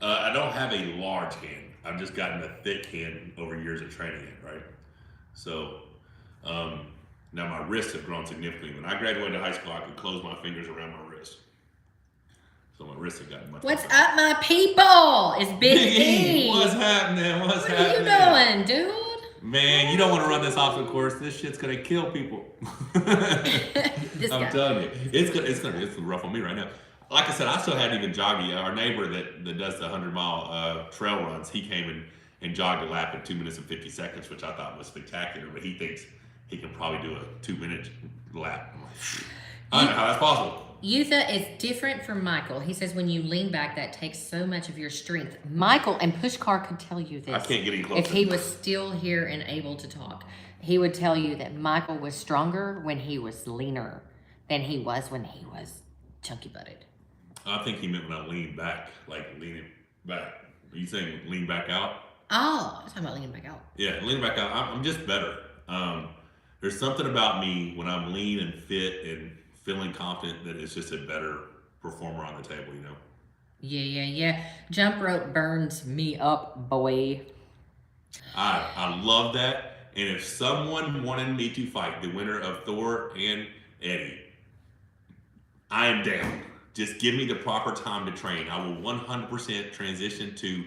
I don't have a large hand. I've just gotten a thick hand over years of training it, right? So now my wrists have grown significantly. When I graduated high school, I could close my fingers around my wrist. So my wrists have gotten much What's bigger. up, my people? It's Big E. What's happening? What's What happening? are you doing, dude? Man, you don't want to run this obstacle course. This shit's gonna kill people. This I'm guy. telling you, it's rough on me right now. Like I said, I still hadn't even jogged yet. Our neighbor that does the 100-mile trail runs, he came and jogged a lap in 2 minutes and 50 seconds, which I thought was spectacular. But he thinks he can probably do a 2-minute lap. I'm like, I don't know how that's possible. Yutha is different from Michael. He says when you lean back, that takes so much of your strength. Michael and Pushkar could tell you this. I can't get any closer. If he was still here and able to talk, he would tell you that Michael was stronger when he was leaner than he was when he was chunky butted. I think he meant when I leaned back, like leaning back. Are you saying lean back out? Oh, I was talking about leaning back out. Yeah, lean back out. I'm just better. There's something about me when I'm lean and fit and feeling confident that it's just a better performer on the table, Yeah. Jump rope burns me up, boy. I love that. And if someone wanted me to fight the winner of Thor and Eddie, I am down. Just give me the proper time to train. I will 100% transition to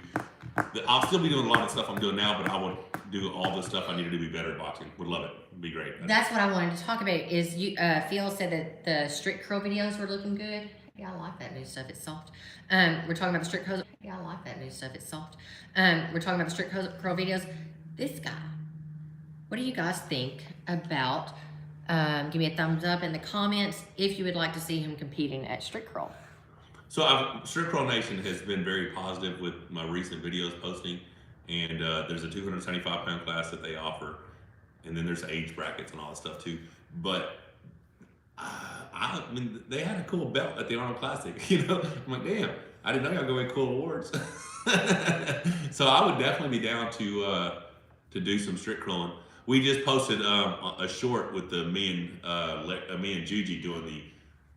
I'll still be doing a lot of stuff I'm doing now, but I will do all the stuff I need to do to be better at boxing. Would love it. It'd be great. That's what I wanted to talk about. Is you? Phil said that the strict curl videos were looking good. Yeah, I like that new stuff. It's soft. We're talking about the strict curls. Yeah, I like that new stuff. It's soft. We're talking about the strict curl videos. This guy. What do you guys think about? Give me a thumbs up in the comments if you would like to see him competing at strict curl. So Strict Curl Nation has been very positive with my recent videos posting, and there's a 275-pound class that they offer, and then there's age brackets and all that stuff too. But I mean, they had a cool belt at the Arnold Classic. I'm like, damn, I didn't know y'all go win cool awards. So I would definitely be down to do some strict curling. We just posted a short with me and Juji doing the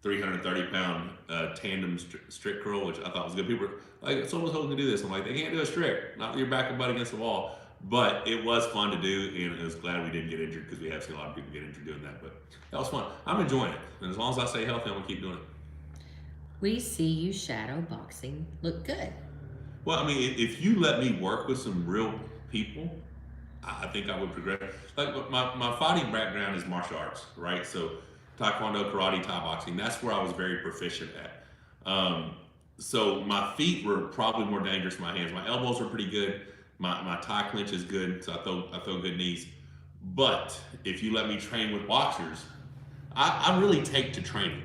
330-pound tandem strict curl, which I thought was good. People were like, someone's hoping to do this. I'm like, they can't do a strict, not with your back and butt against the wall. But it was fun to do, and I was glad we didn't get injured because we have seen a lot of people get injured doing that. But that was fun. I'm enjoying it, and as long as I stay healthy, I'm gonna keep doing it. We see you shadow boxing look good. Well, I mean, if you let me work with some real people, I think I would progress. Like my fighting background is martial arts, right? So Taekwondo, karate, Thai boxing, that's where I was very proficient at. So my feet were probably more dangerous than my hands. My elbows were pretty good. My Thai clinch is good, so I throw good knees. But if you let me train with boxers, I really take to training.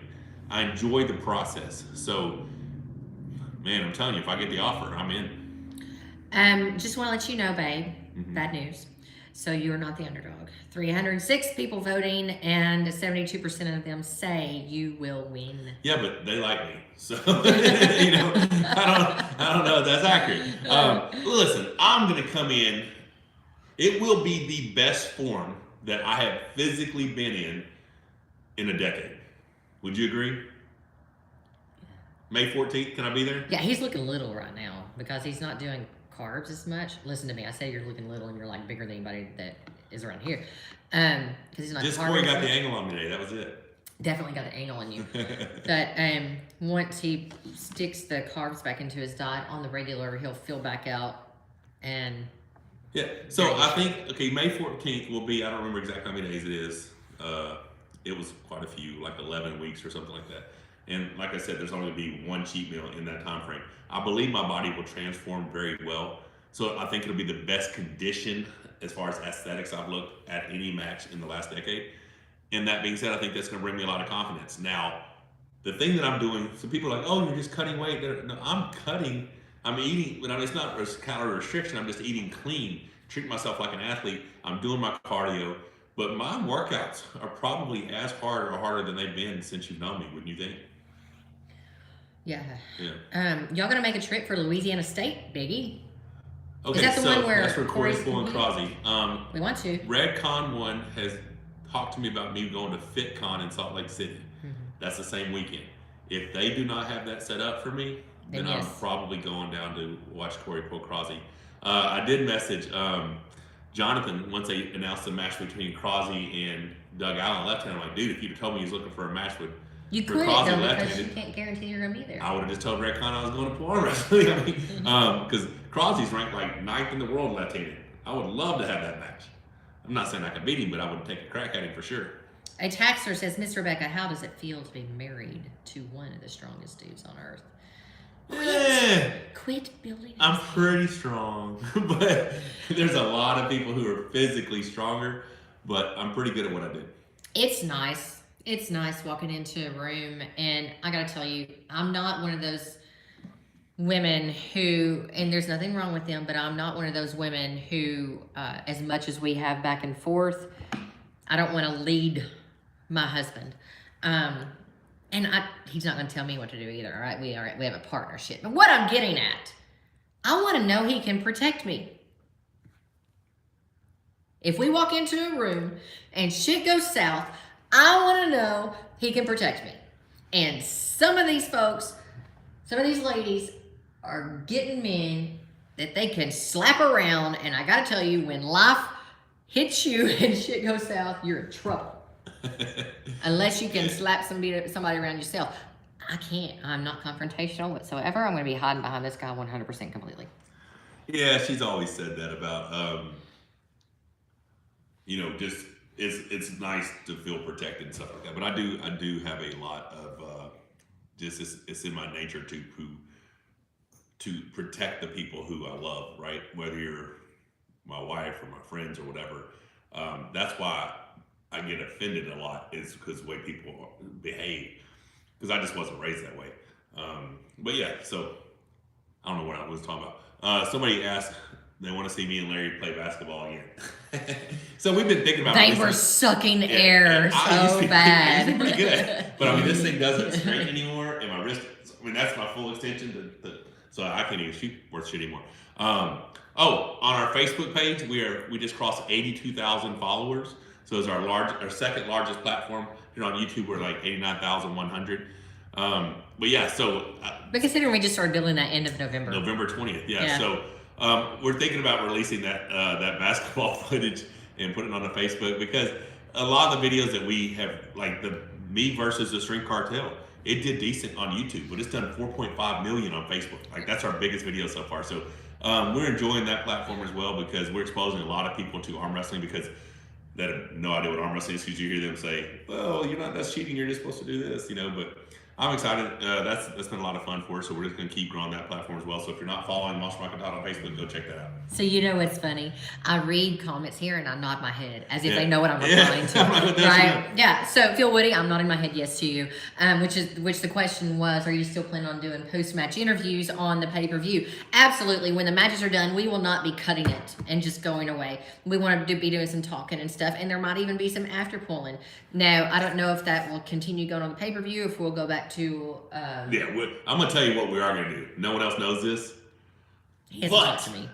I enjoy the process. So, man, I'm telling you, if I get the offer, I'm in. Just want to let you know, babe, bad news. So you are not the underdog. 306 people voting, and 72% of them say you will win. Yeah, but they like me, so you know, I don't know if that's accurate. Listen, I'm gonna come in. It will be the best form that I have physically been in a decade. Would you agree? May 14th, can I be there? Yeah, he's looking little right now because he's not doing carbs as much. Listen to me, I say you're looking little and you're like bigger than anybody that is around here. Because he's not. Just Corey got the angle on me today. That was it. Definitely got the angle on you. But once he sticks the carbs back into his diet on the regular, he'll fill back out. And yeah, so I think May 14th will be. I don't remember exactly how many days it is. It was quite a few, like 11 weeks or something like that. And like I said, there's only going to be one cheat meal in that time frame. I believe my body will transform very well. So I think it'll be the best condition as far as aesthetics I've looked at any match in the last decade. And that being said, I think that's going to bring me a lot of confidence. Now, the thing that I'm doing, so people are like, oh, you're just cutting weight. No, I'm eating, but it's not a calorie restriction. I'm just eating clean, treating myself like an athlete. I'm doing my cardio. But my workouts are probably as hard or harder than they've been since you've known me, wouldn't you think? Yeah. Yeah. Y'all gonna make a trip for Louisiana State, Biggie? Okay, is that the one where that's for Corey Spool and Crosby. We want to. Redcon 1 has talked to me about me going to FitCon in Salt Lake City. That's the same weekend. If they do not have that set up for me, then yes. I'm probably going down to watch Corey Spool and Crosby. I did message Jonathan once they announced the match between Crosby and Doug Allen left-handed. I'm like, dude, if you'd have told me he was looking for a match with you couldn't though because you can't guarantee you're gonna be there. I would have just told Redcon I was going to arm wrestling. I mean, because Crosby's ranked like 9th in the world left-handed. I would love to have that match. I'm not saying I could beat him, but I would take a crack at him for sure. A taxer says, Miss Rebecca, how does it feel to be married to one of the strongest dudes on earth? Quit building. I'm pretty strong, but there's a lot of people who are physically stronger, but I'm pretty good at what I do. It's nice. It's nice walking into a room, and I gotta tell you, I'm not one of those women who, and there's nothing wrong with them, but I'm not one of those women who, as much as we have back and forth, I don't want to lead my husband. And he's not going to tell me what to do either, all right? We have a partnership. But what I'm getting at, I want to know he can protect me. If we walk into a room and shit goes south, I want to know he can protect me. And some of these folks, some of these ladies are getting men that they can slap around. And I got to tell you, when life hits you and shit goes south, you're in trouble. Unless you can slap somebody around yourself. I can't. I'm not confrontational whatsoever. I'm going to be hiding behind this guy 100% completely. Yeah, she's always said that about, just it's nice to feel protected and stuff like that. But I do have a lot of it's in my nature to protect the people who I love, right? Whether you're my wife or my friends or whatever. That's why I get offended a lot, is because the way people behave, because I just wasn't raised that way. But yeah, so I don't know what I was talking about. Somebody asked, they want to see me and Larry play basketball again. So we've been thinking about it. They were sucking air so bad. I used to be pretty good. But I mean, this thing doesn't straighten anymore, and my wrist, that's my full extension. So I can't even shoot worth shit anymore. On our Facebook page, we just crossed 82,000 followers. So it's our second largest platform. Here on YouTube, we're like 89,100. But yeah, so. But considering we just started building that end of November. November 20th, yeah. So we're thinking about releasing that basketball footage and putting it on the Facebook, because a lot of the videos that we have, like the me versus the String Cartel, it did decent on YouTube, but it's done 4.5 million on Facebook. Like, that's our biggest video so far. So we're enjoying that platform as well, because we're exposing a lot of people to arm wrestling, because they have no idea what arm wrestling is, because you hear them say, well, that's cheating, you're just supposed to do this, but I'm excited. That's been a lot of fun for us, so we're just going to keep growing that platform as well. So if you're not following Monster Michael Todd on Facebook, go check that out. So you know what's funny? I read comments here and I nod my head as if Yeah. they know what I'm Yeah. replying to. I'm like, "That's Right? Yeah. So Phil Woody, I'm nodding my head yes to you. Which the question was, are you still planning on doing post-match interviews on the pay-per-view? Absolutely. When the matches are done, we will not be cutting it and just going away. We want to be doing some talking and stuff, and there might even be some after pulling. Now, I don't know if that will continue going on the pay-per-view, if we'll go back to Yeah, I'm going to tell you what we are going to do. No one else knows this. he hasn't talked to me.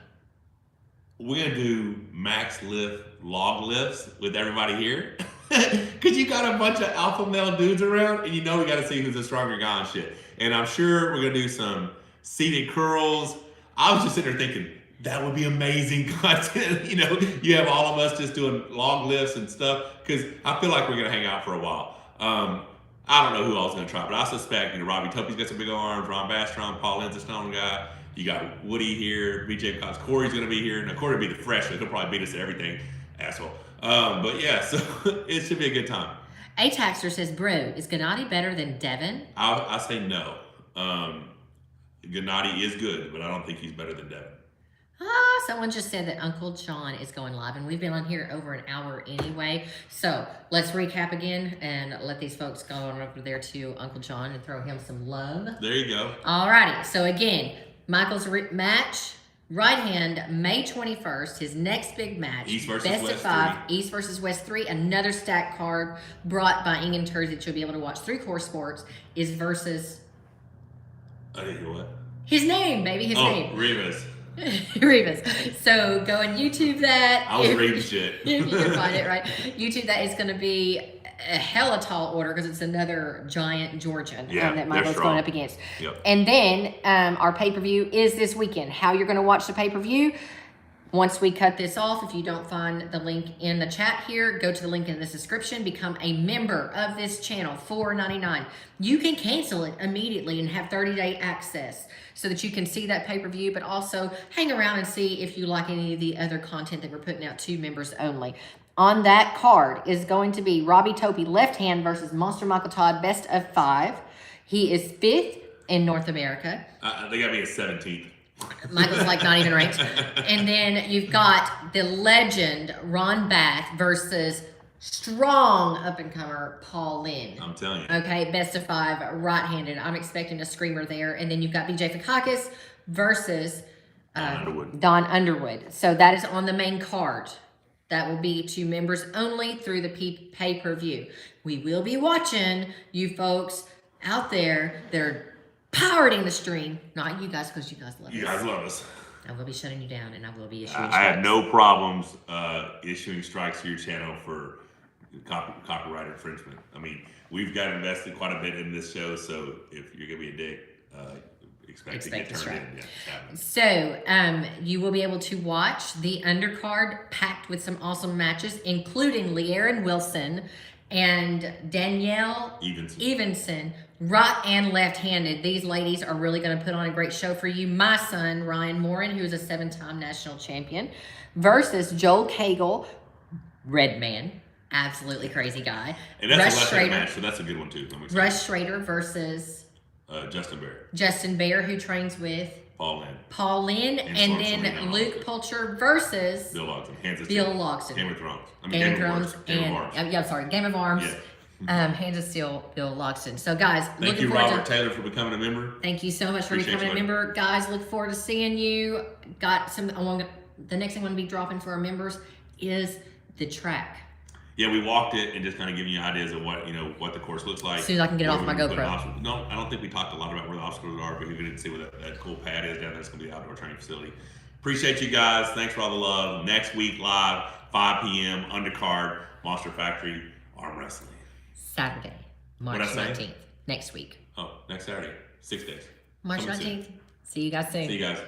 We're going to do max lift log lifts with everybody here. Because you got a bunch of alpha male dudes around, and you know we got to see who's the stronger guy and shit. And I'm sure we're going to do some seated curls. I was just sitting there thinking, that would be amazing content. You know, you have all of us just doing log lifts and stuff, because I feel like we're going to hang out for a while. I don't know who else is going to try, but I suspect, Robbie Topi's got some big arms, Ron Bastron, Paul Lynn's a stone guy. You got Woody here, BJ Cox, Corey's going to be here. Now, Corey will be the freshman. He'll probably beat us at everything, asshole. But yeah, so it should be a good time. A Taxter says, bro, is Gennady better than Devin? I say no. Gennady is good, but I don't think he's better than Devin. Someone just said that Uncle John is going live, and we've been on here over an hour anyway. So let's recap again and let these folks go on over there to Uncle John and throw him some love. There you go. Alrighty, so again, Michael's match, right hand, May 21st, his next big match. East versus Best West of 5, 3. East versus West 3, another stack card brought by Ingen Terz that you'll be able to watch through Core Sports, is versus I didn't hear what? his name, baby, his name. Oh, REVAZ. REVAZ. So go and YouTube that. I was reading shit. If you can find it, right? YouTube that is going to be a hella tall order because it's another giant Georgian that Michael's going up against. Yep. And then our pay-per-view is this weekend. How you're going to watch the pay-per-view? Once we cut this off, if you don't find the link in the chat here, go to the link in the description, become a member of this channel, $4.99. You can cancel it immediately and have 30-day access so that you can see that pay-per-view, but also hang around and see if you like any of the other content that we're putting out to members only. On that card is going to be Robbie Topi left hand versus Monster Michael Todd, best of 5. He is 5th in North America. They got me at 17th. Michael's like not even ranked. And then you've got the legend Ron Bath versus strong up-and-comer Paul Lynn. I'm telling you. Okay, best of 5, right-handed. I'm expecting a screamer there. And then you've got BJ Fakakis versus Don Underwood. So that is on the main card. That will be to members only through the pay-per-view. We will be watching you folks out there that are pirating the stream. Not you guys, because you guys love us. You guys love us. I will be shutting you down, and I will be issuing strikes. I have no problems issuing strikes to your channel for copyright infringement. I mean, we've got invested quite a bit in this show, so if you're going to be a dick, expect to get turned in. Yeah, so you will be able to watch the undercard packed with some awesome matches, including Le'Aaron Wilson and Danielle Evenson, right and left-handed. These ladies are really going to put on a great show for you. My son, Ryan Morin, who's a 7-time national champion, versus Joel Cagle, Red Man, absolutely crazy guy. And that's a left-hand match, so that's a good one too. Rush Schrader versus Justin Bear, who trains with Paul Lynn. And then Luke Pulcher versus Bill Logsdon. Bill Logsdon. Game of Thrones. Game of Thrones. Game of Arms. Yeah. Hands of Steel, Bill Logsdon. So, guys, thank you, Robert Taylor, for becoming a member. Thank you so much for becoming a member. Guys, look forward to seeing you. The next thing I'm going to be dropping for our members is the track. Yeah, we walked it and just kind of giving you ideas of what the course looks like. As soon as I can get it off my GoPro. No, I don't think we talked a lot about where the obstacles are, but you can see what that cool pad is down there. It's going to be the outdoor training facility. Appreciate you guys. Thanks for all the love. Next week live, 5 p.m. undercard, Monster Factory Arm Wrestling. Saturday, March 19th. Next week. Oh, next Saturday. 6 days. March 19th. See you guys soon. See you guys.